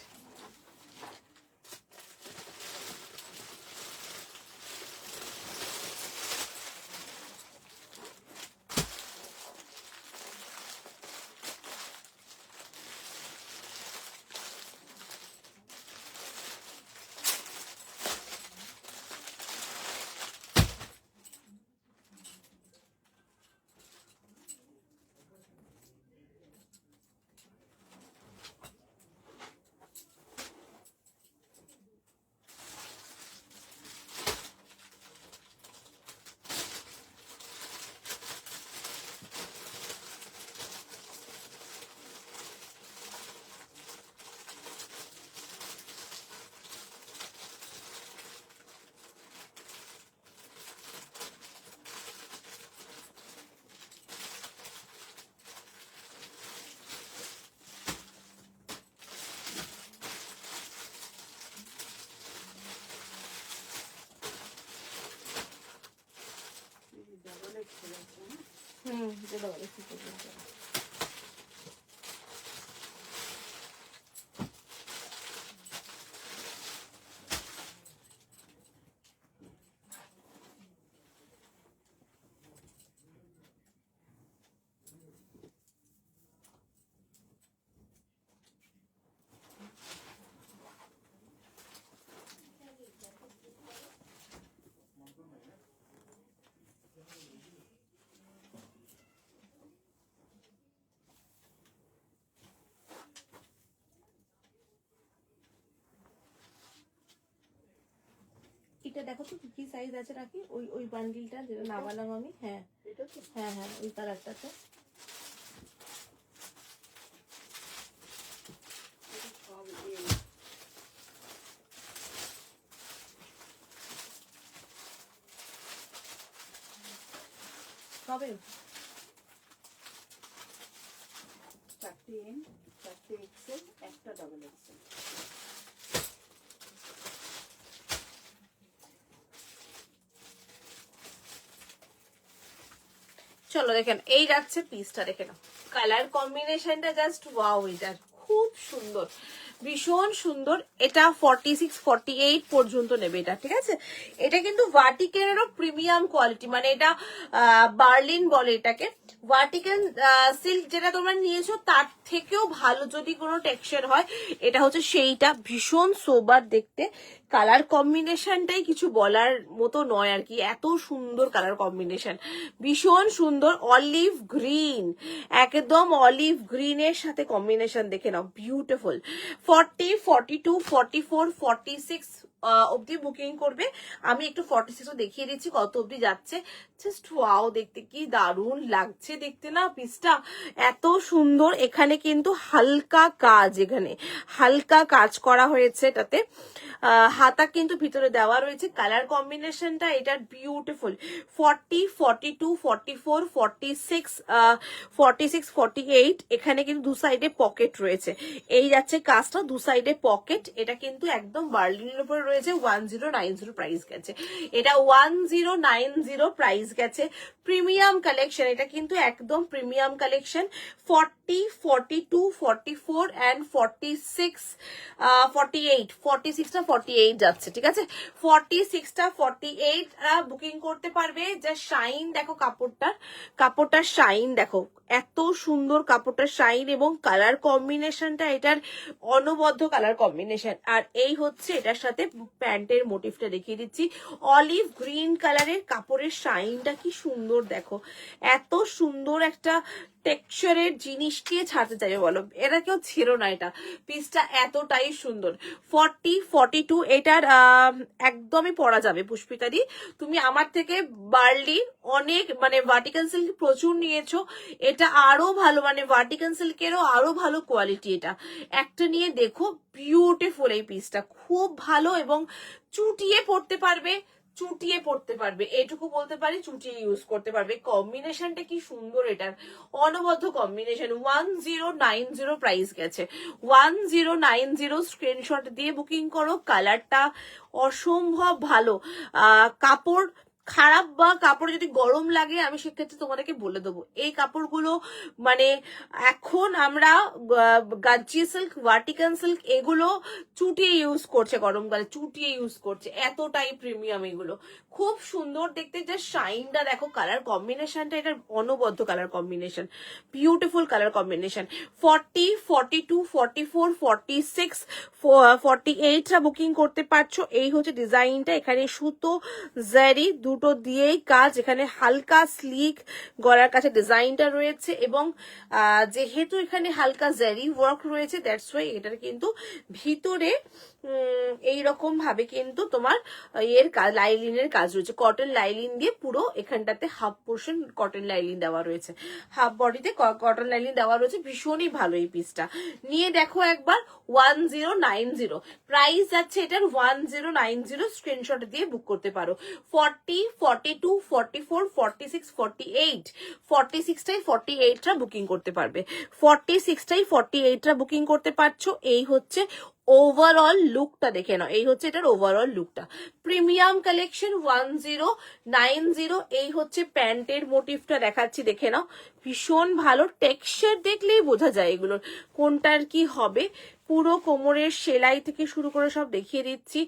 কেটে দেওয়া দেখি পর্যন্ত। এটা দেখো তো কি সাইজ আছে নাকি, ওই ওই বান্ডিলটা যেটা নামালাম আমি। হ্যাঁ এটা তো হ্যাঁ হ্যাঁ, ওই কালারটাতে। এটা সব দিয়ে কবে? 4টে এম, 4টে এক্সেল, একটা ডাবল এক্সেল। চলো দেখেন, এই যাচ্ছে পিসটা, দেখে নাও কালার কম্বিনেশনটা জাস্ট ওয়াও, এটা খুব সুন্দর, ভীষণ সুন্দর। এটা 46 48 পর্যন্ত নেবে এটা, ঠিক আছে? এটা কিন্তু ভার্টিকেনেরও প্রিমিয়াম কোয়ালিটি, মানে এটা বার্লিন বলে এটাকে। ভার্টিকেন সিল্ক যেটা তোমরা নিয়েছো তার থেকেও ভালো যদি কোনো টেক্সচার হয়, এটা হচ্ছে সেইটা। ভীষণ সোবার দেখতে, কালার কম্বিনেশনটাই কিছু বলার মতো নয় আর কি, এত সুন্দর কালার কম্বিনেশন, ভীষণ সুন্দর। অলিভ গ্রিন, একদম অলিভ গ্রিনের সাথে কম্বিনেশন দেখে নাও, বিউটিফুল। 40 42 44 46 অব্দি বুকিং করবে। আমি একটু 46 দেখিয়ে দিচ্ছি কত অব্দি যাচ্ছে। জাস্ট ওয়াও, দেখতে কি দারুণ লাগছে দেখতে না পিসটা, এত সুন্দর। এখানে কিন্তু হালকা কাজ, এখানে হালকা কাজ করা হয়েছে এটাতে। হাতা কিন্তু ভিতরে দেওয়া রয়েছে। কালার কম্বিনেশনটা এটার বিউটিফুল। 40 42 44 46 46 48 এখানে কিন্তু দু সাইডে পকেট রয়েছে। এই যাচ্ছে কাজটা, দু সাইডে পকেট। এটা কিন্তু একদম বার্লিনের উপরে রয়েছে। 1090 প্রাইস গেছে, এটা 1090 প্রাইস গেছে। প্রিমিয়াম কালেকশন, এটা কিন্তু একদম প্রিমিয়াম কালেকশন। 40 42 44 and 46 48 46টা 48 যাচ্ছে, ঠিক আছে? 46টা 48 বুকিং করতে পারবে। যা শাইন দেখো কাপড়টার শাইন দেখো, এত সুন্দর কাপড়টার শাইন, এবং কালার কম্বিনেশনটা এটার অনবদ্য কালার কম্বিনেশন। আর এই হচ্ছে এটার সাথে প্যান্টের মোটিভটা দেখিয়ে দিচ্ছি, অলিভ গ্রিন কালারের। কাপড়ের শাইনটা কি সুন্দর দেখো, এত সুন্দর একটা টেক্সচারের জিনিস কে ছাড়তে চাইবে বলো, এটা কেউ ছিল না। এটা পিসটা এতটাই সুন্দর। 40 42 এটার একদমই পরা যাবে পুষ্পিতাদি। তুমি আমার থেকে বার্লি অনেক, মানে ভার্টিকাল সিল্ক প্রচুর নিয়েছো, এটা আরো ভালো, মানে ভার্টিকাল সিল্কেরও আরো ভালো কোয়ালিটি। এটা একটা নিয়ে দেখো, বিউটিফুল এই পিসটা, খুব ভালো। এবং চুটিয়ে পড়তে পারবে, এটুকু বলতে পারি, চুটিয়ে ইউজ করতে পারবে। কম্বিনেশনটা কি সুন্দর এটার, অনবদ্য কম্বিনেশন। 1090 প্রাইস গেছে, 1090। স্ক্রিনশট দিয়ে বুকিং করো। কালারটা অসম্ভব ভালো। কাপড় খারাপ বা কাপড় যদি গরম লাগে আমি সেক্ষেত্রে তোমাদেরকে বলে দেবো, এই কাপড়গুলো মানে এখন আমরা গাজ্জি সিল্ক, ভার্টিকান সিল্ক এগুলো চুটিয়ে ইউজ করছে, গরমকালে চুটিয়ে ইউজ করছে, এতটাই প্রিমিয়াম এগুলো। খুব সুন্দর দেখতে, যে শাইনটা দেখো, কালার কম্বিনেশনটা এটার অনবদ্য colour combination, beautiful colour combination. 40 42 44 46 48টা বুকিং করতে পারছো। এই হচ্ছে ডিজাইনটা, এখানে সুতো জারি দুটো দিয়েই কাজ, এখানে হালকা স্লিক গলার কাছে ডিজাইনটা রয়েছে, এবং যেহেতু এখানে হালকা জারি ওয়ার্ক রয়েছে, দ্যাটস ওয়াই এটার কিন্তু ভিতরে এইরকম ভাবে কিন্তু তোমার এর কাজ, লাইলিনের কাজ রয়েছে, কটন লাইলিন দিয়ে পুরো এখানটাতে হাফ পোর্শন কটন লাইলিন দেওয়া রয়েছে, হাফ বডিতে কটন লাইলিন দেওয়া রয়েছে। ভীষণই ভালো এই পিসটা, নিয়ে দেখো একবার। 1090 প্রাইস যাচ্ছে এটার, 1090। স্ক্রিনশট দিয়ে বুক করতে পারো। 40 42 44 46 48 46টাই 48টা বুকিং করতে পারবে, 46টাই 48টা বুকিং করতে পারছো। এই হচ্ছে ওভারঅল লুকটা দেখে নাও, এই হচ্ছে এটার ওভারঅল লুকটা। প্রিমিয়াম কালেকশন 1090, এই হচ্ছে প্যান্টের মোটিভটা দেখাচ্ছি, দেখে নাও ভীষণ ভালো। টেক্সচার দেখলেই বোঝা যায় এগুলোর কোনটার কি হবে। পুরো কোমরের সেলাই থেকে শুরু করে সব দেখিয়ে দিচ্ছি।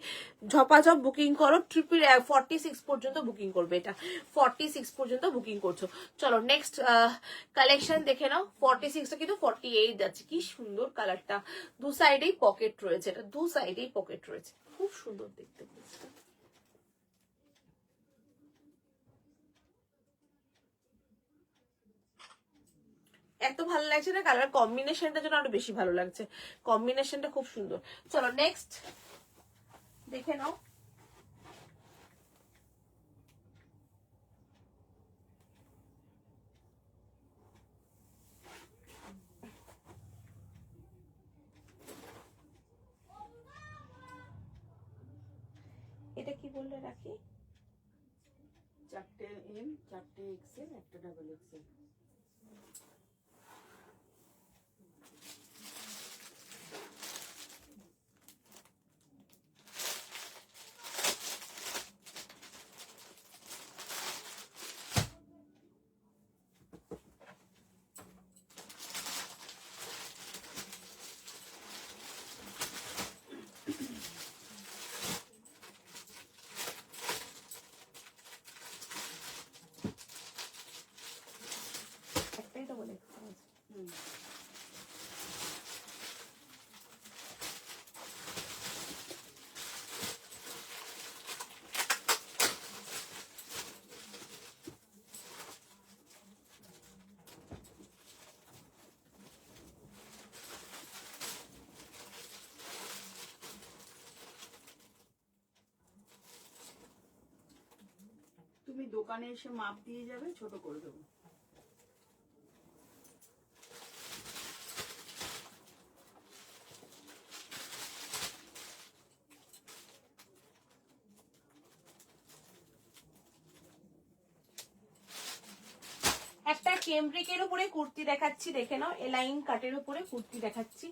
ঝপাঝপ বুকিং করো, 46 পর্যন্ত বুকিং করবে, এটা 46 পর্যন্ত বুকিং করছো। চলো নেক্সট কালেকশন দেখে নাও। 46টা কিন্তু 48 যাচ্ছে, কি সুন্দর কালারটা। দু সাইডেই পকেট রয়েছে, এটা দু সাইডেই পকেট রয়েছে, খুব সুন্দর দেখতে পিসটা। এত ভালো লাগছে না, কালার কম্বিনেশনটার জন্য আরো বেশি ভালো লাগছে, কম্বিনেশনটা খুব সুন্দর। চলো নেক্সট দেখে নাও। এটা কি বললে রাখি? 4টে এম, 4টে এক্সেল, একটা ডাবল এক্সেল। একটাই তো বলে। তুমি দোকানে এসে মাপ দিয়ে যাবে, ছোট করে দেবো। একটা কেমব্রিকের উপরে কুর্তি দেখাচ্ছি, দেখে নাও, এলাইন কাটের উপরে কুর্তি দেখাচ্ছি।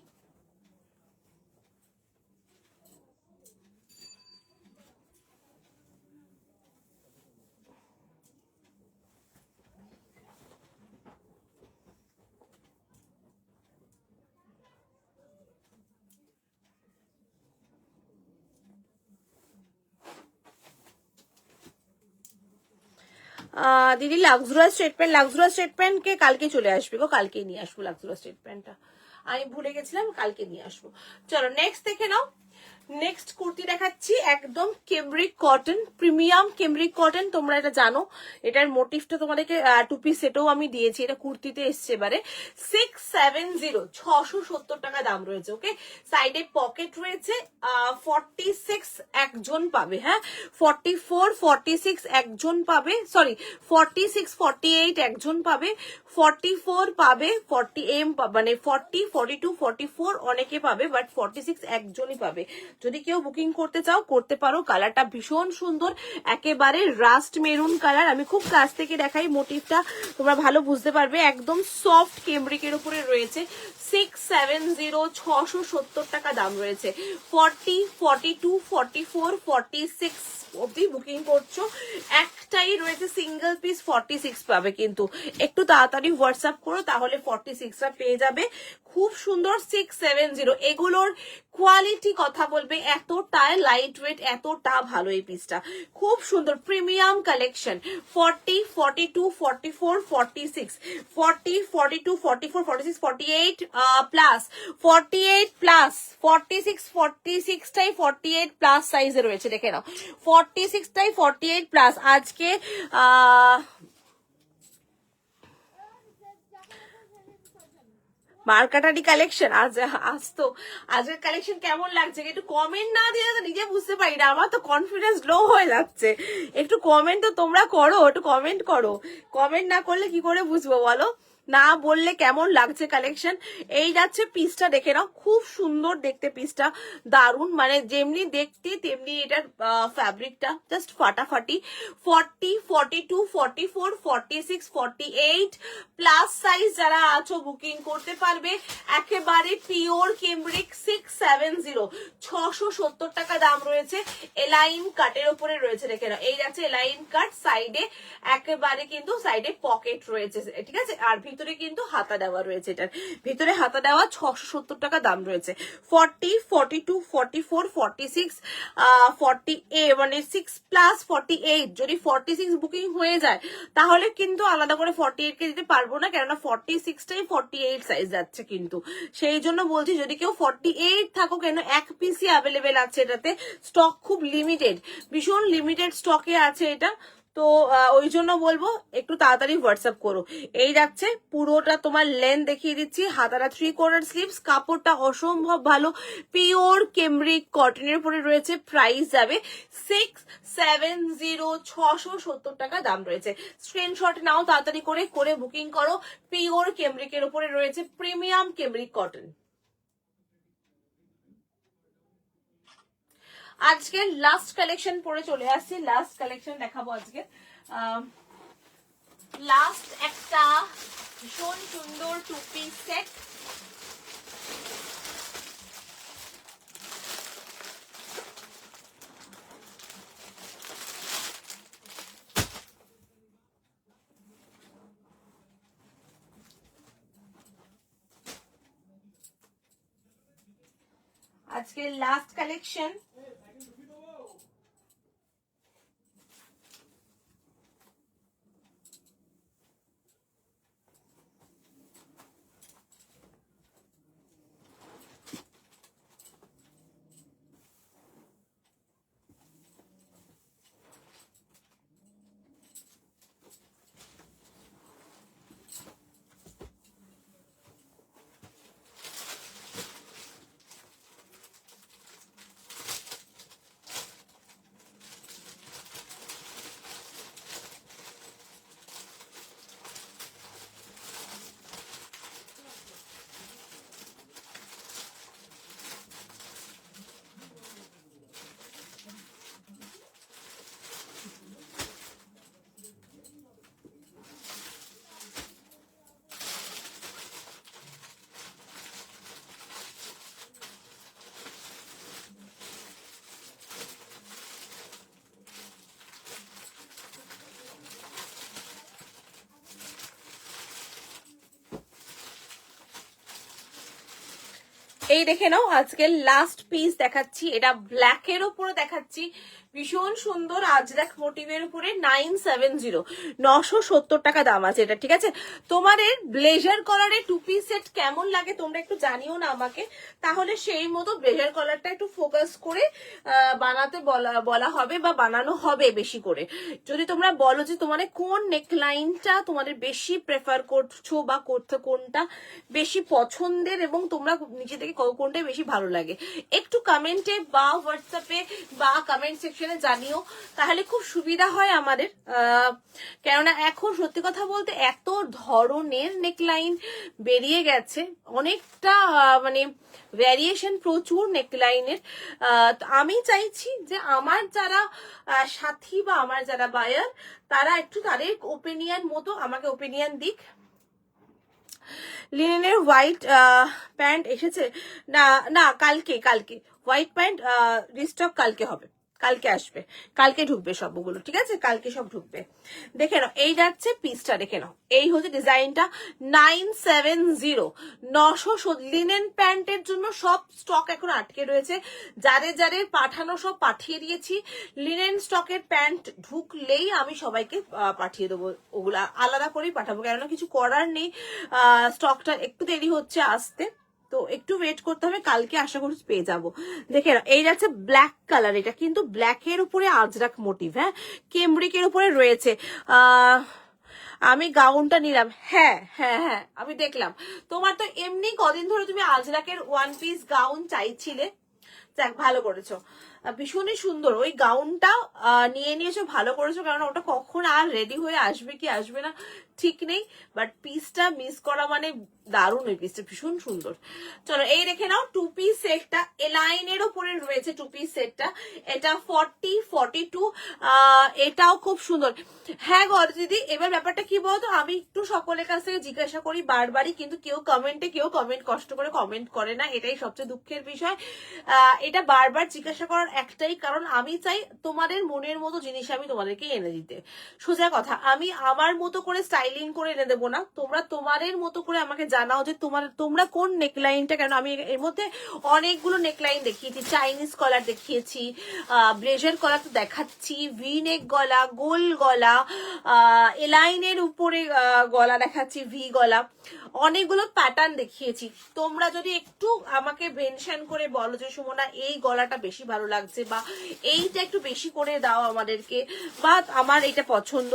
দিদি লাক্সুরাস স্টেট প্যান্ট কে কালকে চলে আসবে গো, কালকে নিয়ে আসবো লাক্সুরাস স্টেট প্যান্টটা, আমি ভুলে গেছিলাম, কালকে নিয়ে আসবো। চলো নেক্সট দেখে নাও। নেক্সট কুর্তি দেখাচ্ছি, একদম cambric cotton, premium cambric cotton, তোমরা এটা জানো। এটার মোটিভটা তোমাদেরকে 2 পিস সেটও আমি দিয়েছি, এটা কুর্তিতে এসছে এবারে। 670, 670 টাকা দাম রয়েছে। ওকে, সাইডে পকেট রয়েছে। 46 একজন পাবে, হ্যাঁ 44 46 একজন পাবে, সরি 46 48 একজন পাবে, 44 পাবে, 40 এম মানে 40 42 44 অনেকে পাবে, বাট 46 একজনই পাবে। যদি কেউ বুকিং করতে চাও করতে পারো। কালারটা ভীষণ সুন্দর, একেবারে রাস্ট মেরুন কালার। আমি খুব কাছ থেকে দেখাই, মোটিভটা তোমরা ভালো বুঝতে পারবে। একদম সফট কেমব্রিকের উপরে রয়েছে। 670, 670 টাকা দাম রয়েছে। 40 42 44 46 অব্দি বুকিং করছো। একটাই রয়েছে সিঙ্গেল পিস, 46 পাবে, কিন্তু একটু তাড়াতাড়ি হোয়াটসঅ্যাপ করো, তাহলে 46টা পেয়ে যাবে। খুব সুন্দর 670, এগুলোর কোয়ালিটি কথা বলবে, এতটা লাইট ওয়েট, এতটা ভালো এই পিসটা, খুব সুন্দর premium collection. 40 42 44 46 40 42 44 46 48 plus 48 plus 46 46টাই 48 plus সাইজে রয়েছে, দেখে নাও 46টাই 48 প্লাস। আজকে মার্কাটারি কালেকশন আজ তো আজকের কালেকশন কেমন লাগছে একটু কমেন্ট না দিয়ে তো নিজে বুঝতে পারি না, আমার তো কনফিডেন্স লো হয়ে যাচ্ছে। একটু কমেন্ট তো তোমরা করো, একটু কমেন্ট করো, কমেন্ট না করলে কি করে বুঝবো বলো। না বললে কেমন লাগছে কালেকশন। এই যাচ্ছে পিসটা, দেখে নাও, খুব সুন্দর দেখতে পিসটা, দারুন, মানে যেমনি দেখতে তেমনি এটার ফ্যাব্রিকটা জাস্ট ফাটাফাটি। 40, 42, 44, 46, 48 প্লাস সাইজ যারা আছো বুকিং করতে পারবে। একেবারে পিওর কেমব্রিক 670, 670 টাকা দাম রয়েছে। এলাইন কাটের উপরে রয়েছে, দেখে নাও, এই যাচ্ছে এলাইন কাট, সাইডে একেবারে কিন্তু সাইডে পকেট রয়েছে, ঠিক আছে, আর ভিতরে কিন্তু হাতা দেওয়া রয়েছে, এটার ভিতরে হাতা দেওয়া, 670 টাকা দাম রয়েছে। 40, 42, 44, 46, 48, মানে 6 প্লাস 48, যদি 46 বুকিং হয়ে যায় তাহলে কিন্তু আলাদা করে 48 কে দিতে পারবো না, কেননা 46টাই 48 সাইজ যাচ্ছে কিন্তু, সেই জন্য বলছি যদি কেউ 48 থাকো কেন, এক পিসই অ্যাভেলেবেল আছে এটাতে, স্টক খুব লিমিটেড, ভীষণ লিমিটেড স্টকে আছে এটা, তো ওই জন্য বলবো একটু তাড়াতাড়ি হোয়াটসঅ্যাপ করো। এই যাচ্ছে পুরোটা তোমার লেন্থ দেখিয়ে দিচ্ছি, হাতাটা 3/4 স্লিভস, কাপড়টা অসম্ভব ভালো, পিওর কেমব্রিক কটনের উপরে রয়েছে, প্রাইস যাবে 670, 670 টাকা দাম রয়েছে। স্ক্রিনশট নাও তাড়াতাড়ি করে বুকিং করো। পিওর কেমব্রিকের উপরে রয়েছে, প্রিমিয়াম কেমব্রিক কটন। আজকে লাস্ট কালেকশন পরে চলে আসছি, লাস্ট কালেকশন দেখাবো আজকে। লাস্ট একটা ভীষণ সুন্দর টু পিস সেট, আজকে লাস্ট কালেকশন। এই দেখে নাও আজকে লাস্ট পিস দেখাচ্ছি, এটা ব্ল্যাক এর উপরে দেখাচ্ছি, ভীষণ সুন্দর আজরাক মোটিভের উপরে 970, 970 টাকা দাম আছে এটা, ঠিক আছে। তোমাদের ব্লেজার কলারে টু পিস সেট কেমন লাগে তোমরা একটু জানিও না আমাকে, তাহলে সেই মতো ব্লেজার কলারটা একটু ফোকাস করে বানাতে বলা হবে বা বানানো হবে বেশি করে। যদি তোমরা বলো যে তোমাদের কোন নেকলাইনটা তোমাদের বেশি প্রেফার করছো বা করতে কোনটা বেশি পছন্দের এবং তোমরা নিচে থেকে কোনটা বেশি ভালো লাগে, একটু কমেন্টে বা হোয়াটসঅ্যাপে বা কমেন্ট সেকশনে জানিও, তাহলে খুব সুবিধা হয় আমাদের। কেননা এখন সত্যি কথা বলতে এত ধরনের নেকলাইন বেরিয়ে গেছে, অনেকটা মানে ভ্যারিয়েশন প্রচুর নেকলাইনের। আমি চাইছি যে আমার যারা সাথী বা আমার যারা বায়ার, তারা একটু তাদের ওপিনিয়ন মতো আমাকে ওপিনিয়ন দিক। লিনেনের হোয়াইট প্যান্ট এসেছে? না না, কালকে হোয়াইট প্যান্ট রিস্টক কালকে হবে, কালকে আসবে, কালকে ঢুকবে সবগুলো, ঠিক আছে, কালকে সব ঢুকবে। দেখে নাও এই যাচ্ছে পিসটা, দেখে নাও এই হচ্ছে ডিজাইনটা, 970, 900 লিনেন প্যান্টের জন্য সব স্টক এখন আটকে রয়েছে, যাদের পাঠানো সব পাঠিয়ে দিয়েছি। লিনেন স্টকের প্যান্ট ঢুকলেই আমি সবাইকে পাঠিয়ে দেবো, ওগুলা আলাদা করেই পাঠাবো, কেননা কিছু করার নেই, স্টকটা একটু দেরি হচ্ছে আসতে, তো একটু ওয়েট করতে হবে, কালকে আশা করি পেয়ে যাবো। দেখে না এই যাচ্ছে ব্ল্যাক কালার, এটা কিন্তু ব্ল্যাকের উপরে আজরাক মোটিভ, হ্যাঁ, কেমব্রিকের উপরে রয়েছে। আমি গাউনটা নিলাম, হ্যাঁ হ্যাঁ হ্যাঁ আমি দেখলাম, তোমার তো এমনি কদিন ধরে তুমি আজরাকের ওয়ান পিস গাউন চাইছিলে, যাক ভালো করেছো। ভীষণই সুন্দর। ওই গাউনটা নিয়ে নিয়েছো, ভালো করেছো, কারণ ওটা কখন আর রেডি হয়ে আসবে কি আসবে না ঠিক নেই, বাট পিসটা মিস করা মানে দারুণ, ওই পিসটা ভীষণ সুন্দর। চলো এই রেখে নাও। 2 পিস সেটটা এলাইনের ওপরে রয়েছে, 2 পিস সেটটা, এটা 40-42, এটাও খুব সুন্দর। হ্যাঁ গো দিদি, এবার ব্যাপারটা কি বলতো, আমি একটু সকলের কাছ থেকে জিজ্ঞাসা করি বারবারই, কিন্তু কেউ কমেন্ট কষ্ট করে কমেন্ট করে না, এটাই সবচেয়ে দুঃখের বিষয়। এটা বারবার জিজ্ঞাসা করার একটাই কারণ, আমি চাই তোমাদের মনের মতো জিনিস আমি তোমাদেরকে এনে দিতে। সোজা কথা, আমি আমার মতো করে স্টাইলিং করে এনে দেবো না, তোমরা তোমাদের মতো করে আমাকে জানাও যে তোমরা কোন নেকলাইনটা, কেন আমি এর মধ্যে অনেকগুলো নেকলাইন দেখিয়েছি, চাইনিজ কলার দেখিয়েছি, ব্লেজার কলার তো দেখাচ্ছি, ভি নেক গলা, গোল গলা, এলাইনের উপরে গলা দেখাচ্ছি, ভি গলা, অনেকগুলো প্যাটার্ন দেখিয়েছি। তোমরা যদি একটু আমাকে মেনশন করে বলো যে সুমনা এই গলাটা বেশি ভালো লাগছে, বা এইটা একটু বেশি করে দাও আমাদেরকে, বা আমার এটা পছন্দ,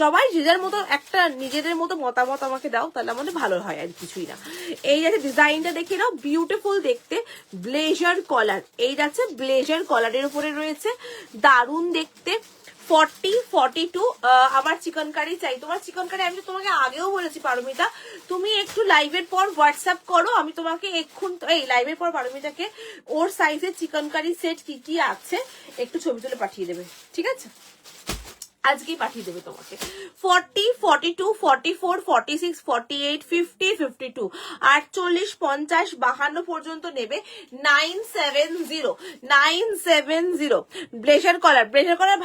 সবাই নিজের মতো একটা নিজেদের মতো মতামত আমাকে দাও, তাহলে আমাদের ভালো হয়, আর কিছুই না। এই যাচ্ছে ডিজাইনটা দেখে নাও, বিউটিফুল দেখতে, ব্লেজার কলার, এই যাচ্ছে ব্লেজার কলারের উপরে রয়েছে, দারুণ দেখতে। 40-42 আমার চিকেন কারি চাই। তোমার চিকেন কারি আমি তো তোমাকে আগেও বলেছি পারমিতা, তুমি একটু লাইভের পর হোয়াটসঅ্যাপ করো, আমি তোমাকে এই লাইভের পর পারমিতাকে ওর সাইজের চিকেন কারি সেট কি কি আছে একটু ছবি তুলে পাঠিয়ে দেবে, ঠিক আছে? আজকেই পাঠিয়ে দেবে তোমাকে। 40-42, 44, 46, 48, 50, 52, 48, 50, 52 পর্যন্ত নেবে। 970 ব্লেজার কলার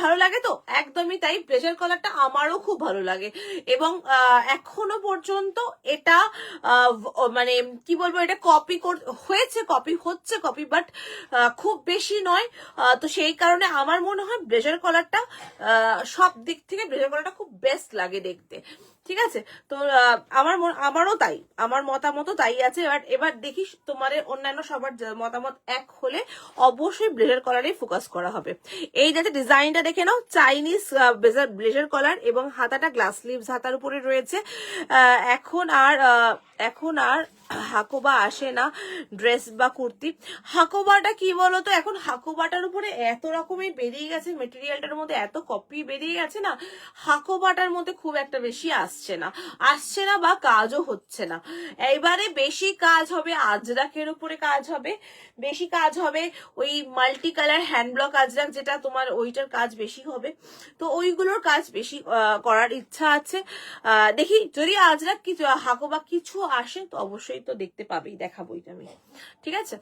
ভালো লাগে তো? একদমই তাই, ব্লেজার কলারটা আমারও খুব ভালো লাগে, এবং এখনো পর্যন্ত এটা মানে কি বলবো, এটা কপি হচ্ছে, বাট খুব বেশি নয়। তো সেই কারণে আমার মনে হয় ব্লেজার কলারটা সব দিক থেকে ব্লেজার কলারটা খুব বেস্ট লাগে দেখতে, ঠিক আছে? তো আমারও তাই, আমার মতামতও তাই আছে। এবার দেখি তোমাদের অন্যান্য সবার মতামত এক হলে অবশ্যই ব্লেজার কলারে ফোকাস করা হবে। এই যাতে ডিজাইনটা দেখে নাও, চাইনিজ ব্লেজার কলার, এবং হাতাটা গ্লাস স্লিভস হাতার উপরে রয়েছে। এখন আর হাকোবা আসে না ড্রেস বা কুর্তি। হাকোবাটা কি বলতো, এখন হাকোবাটার উপরে এত রকমের বেরিয়ে গেছে, মেটেরিয়ালটার মধ্যে এত কপি বেরিয়ে গেছে না, হাকোবাটার মধ্যে খুব একটা বেশি আসছে না বা কাজও হচ্ছে না। এইবারে বেশি কাজ হবে আজরাকের উপরে, বেশি কাজ হবে ওই multi colour hand block Ajrak, যেটা তোমার ওইটার কাজ বেশি হবে, তো ওইগুলোর কাজ বেশি করার ইচ্ছা আছে। দেখি যদি আজরাক কিছু হাকোবা কিছু আসে তো অবশ্যই তো দেখতে পাবেই, দেখাবো এটা আমি, ঠিক আছে?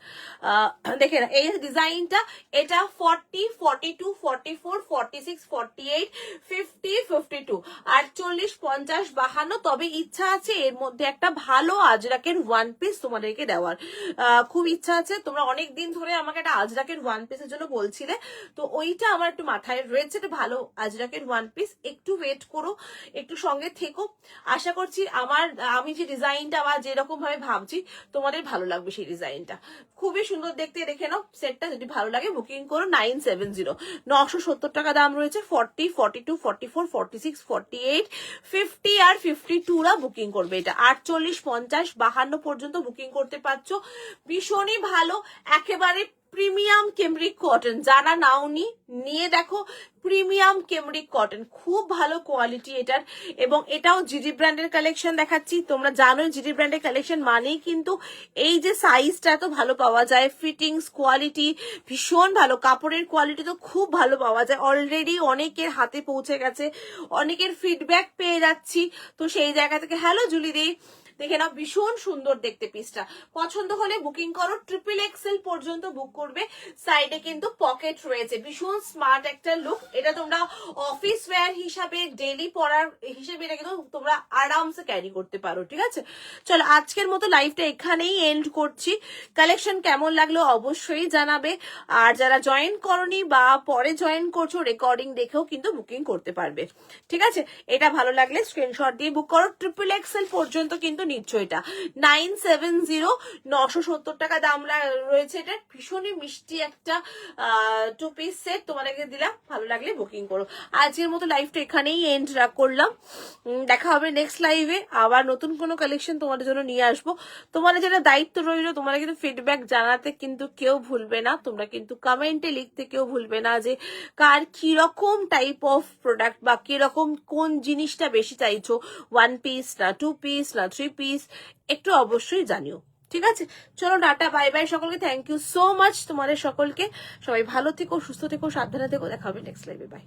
দেখে না এই ডিজাইনটা, এটা 40, 42, 44, 46, 48, 50, 52, 48, 50, 52। তবে ইচ্ছা আছে এর মধ্যে একটা ভালো আজরাকের ওয়ান পিস তোমাদেরকে দেওয়ার, খুব ইচ্ছা আছে। তোমরা অনেক দিন ধরে আমাকে একটা আজরাকের ওয়ান পিসের জন্য বলছিলে, তো ওইটা আমার একটু মাথায় রয়েছে, একটা ভালো আজরাকের ওয়ান পিস। একটু ওয়েট করো, একটু সঙ্গে থেকো, আশা করছি আমি যে ডিজাইনটা বা যেরকম ভাবে ভাবছি তোমাদের ভালো লাগবে। সেই ডিজাইনটা খুবই সুন্দর দেখতে, দেখে নাও সেটটা, যদি ভালো লাগে বুকিং করো। 970 টাকা দাম রয়েছে। 40, 42, 44, 46, 48, 50 আর 52 রা বুকিং করবে এটা। 48, 50, 52 পর্যন্ত বুকিং করতে পারছো, ভীষণই ভালো, একেবারে প্রিমিয়াম কেমব্রিক কটন। যারা নাওনি নিয়ে দেখো, প্রিমিয়াম কেমব্রিক কটন, খুব ভালো কোয়ালিটি এটার, এবং এটাও জিডি ব্র্যান্ডের কালেকশন দেখাচ্ছি। তোমরা জানো জিডি ব্র্যান্ডের কালেকশন মানেই কিন্তু এই যে সাইজটা এত ভালো পাওয়া যায়, ফিটিংস কোয়ালিটি ভীষণ ভালো, কাপড়ের কোয়ালিটি তো খুব ভালো পাওয়া যায়। অলরেডি অনেকের হাতে পৌঁছে গেছে, অনেকের ফিডব্যাক পেয়ে যাচ্ছি, তো সেই জায়গা থেকে হ্যালো জুলি দি, দেখে নাও ভীষণ সুন্দর দেখতে পিসটা। পছন্দ হলে বুকিং করো, XXL পর্যন্ত বুক করবে। সাইডে কিন্তু পকেট রয়েছে, ভীষণ স্মার্ট একটা লুক। এটা তোমরা অফিস ওয়্যার হিসাবে, ডেলি পরার হিসেবে এটা কিন্তু তোমরা আরামসে ক্যারি করতে পারো, ঠিক আছে? চলো আজকের মতো লাইভটা এখানেই এন্ড করছি। কালেকশন কেমন লাগলো অবশ্যই জানাবে, আর যারা জয়েন করনি বা পরে জয়েন করছো রেকর্ডিং দেখেও কিন্তু বুকিং করতে পারবে, ঠিক আছে? এটা ভালো লাগলে স্ক্রিনশট দিয়ে বুক করো। XXL পর্যন্ত কিন্তু নিচ্ছ এটা 970, 970 টাকা দাম রয়েছে। এটা ভীষণই মিষ্টি একটা 2 পিস সেট তোমাদেরকে দিলাম, ভালো লাগলে বুকিং করো। আজকের মতো লাইভটা এখানেই এন্ড করলাম। দেখা হবে নেক্সট লাইভে, আবার নতুন কোনো কালেকশন তোমাদের জন্য নিয়ে আসবো। তোমাদের যেটা দায়িত্ব রইলো, তোমরা কিন্তু ফিডব্যাক জানাতে কিন্তু কেউ ভুলবে না, তোমরা কিন্তু কমেন্টে লিখতে কেউ ভুলবে না যে কার কিরকম টাইপ অফ প্রোডাক্ট বা কিরকম কোন জিনিসটা বেশি চাইছো, 1 পিস না 2 পিস না 3 পিস, একটু অবশ্যই জানিও। ঠিক আছে, চলো টাটা, বাই বাই সকলকে, থ্যাংক ইউ সো মাচ তোমাদের সকলকে। সবাই ভালো থেকো, সুস্থ থেকো, সাবধানে থেকো, দেখা হবে নেক্সট লাইভে, বাই।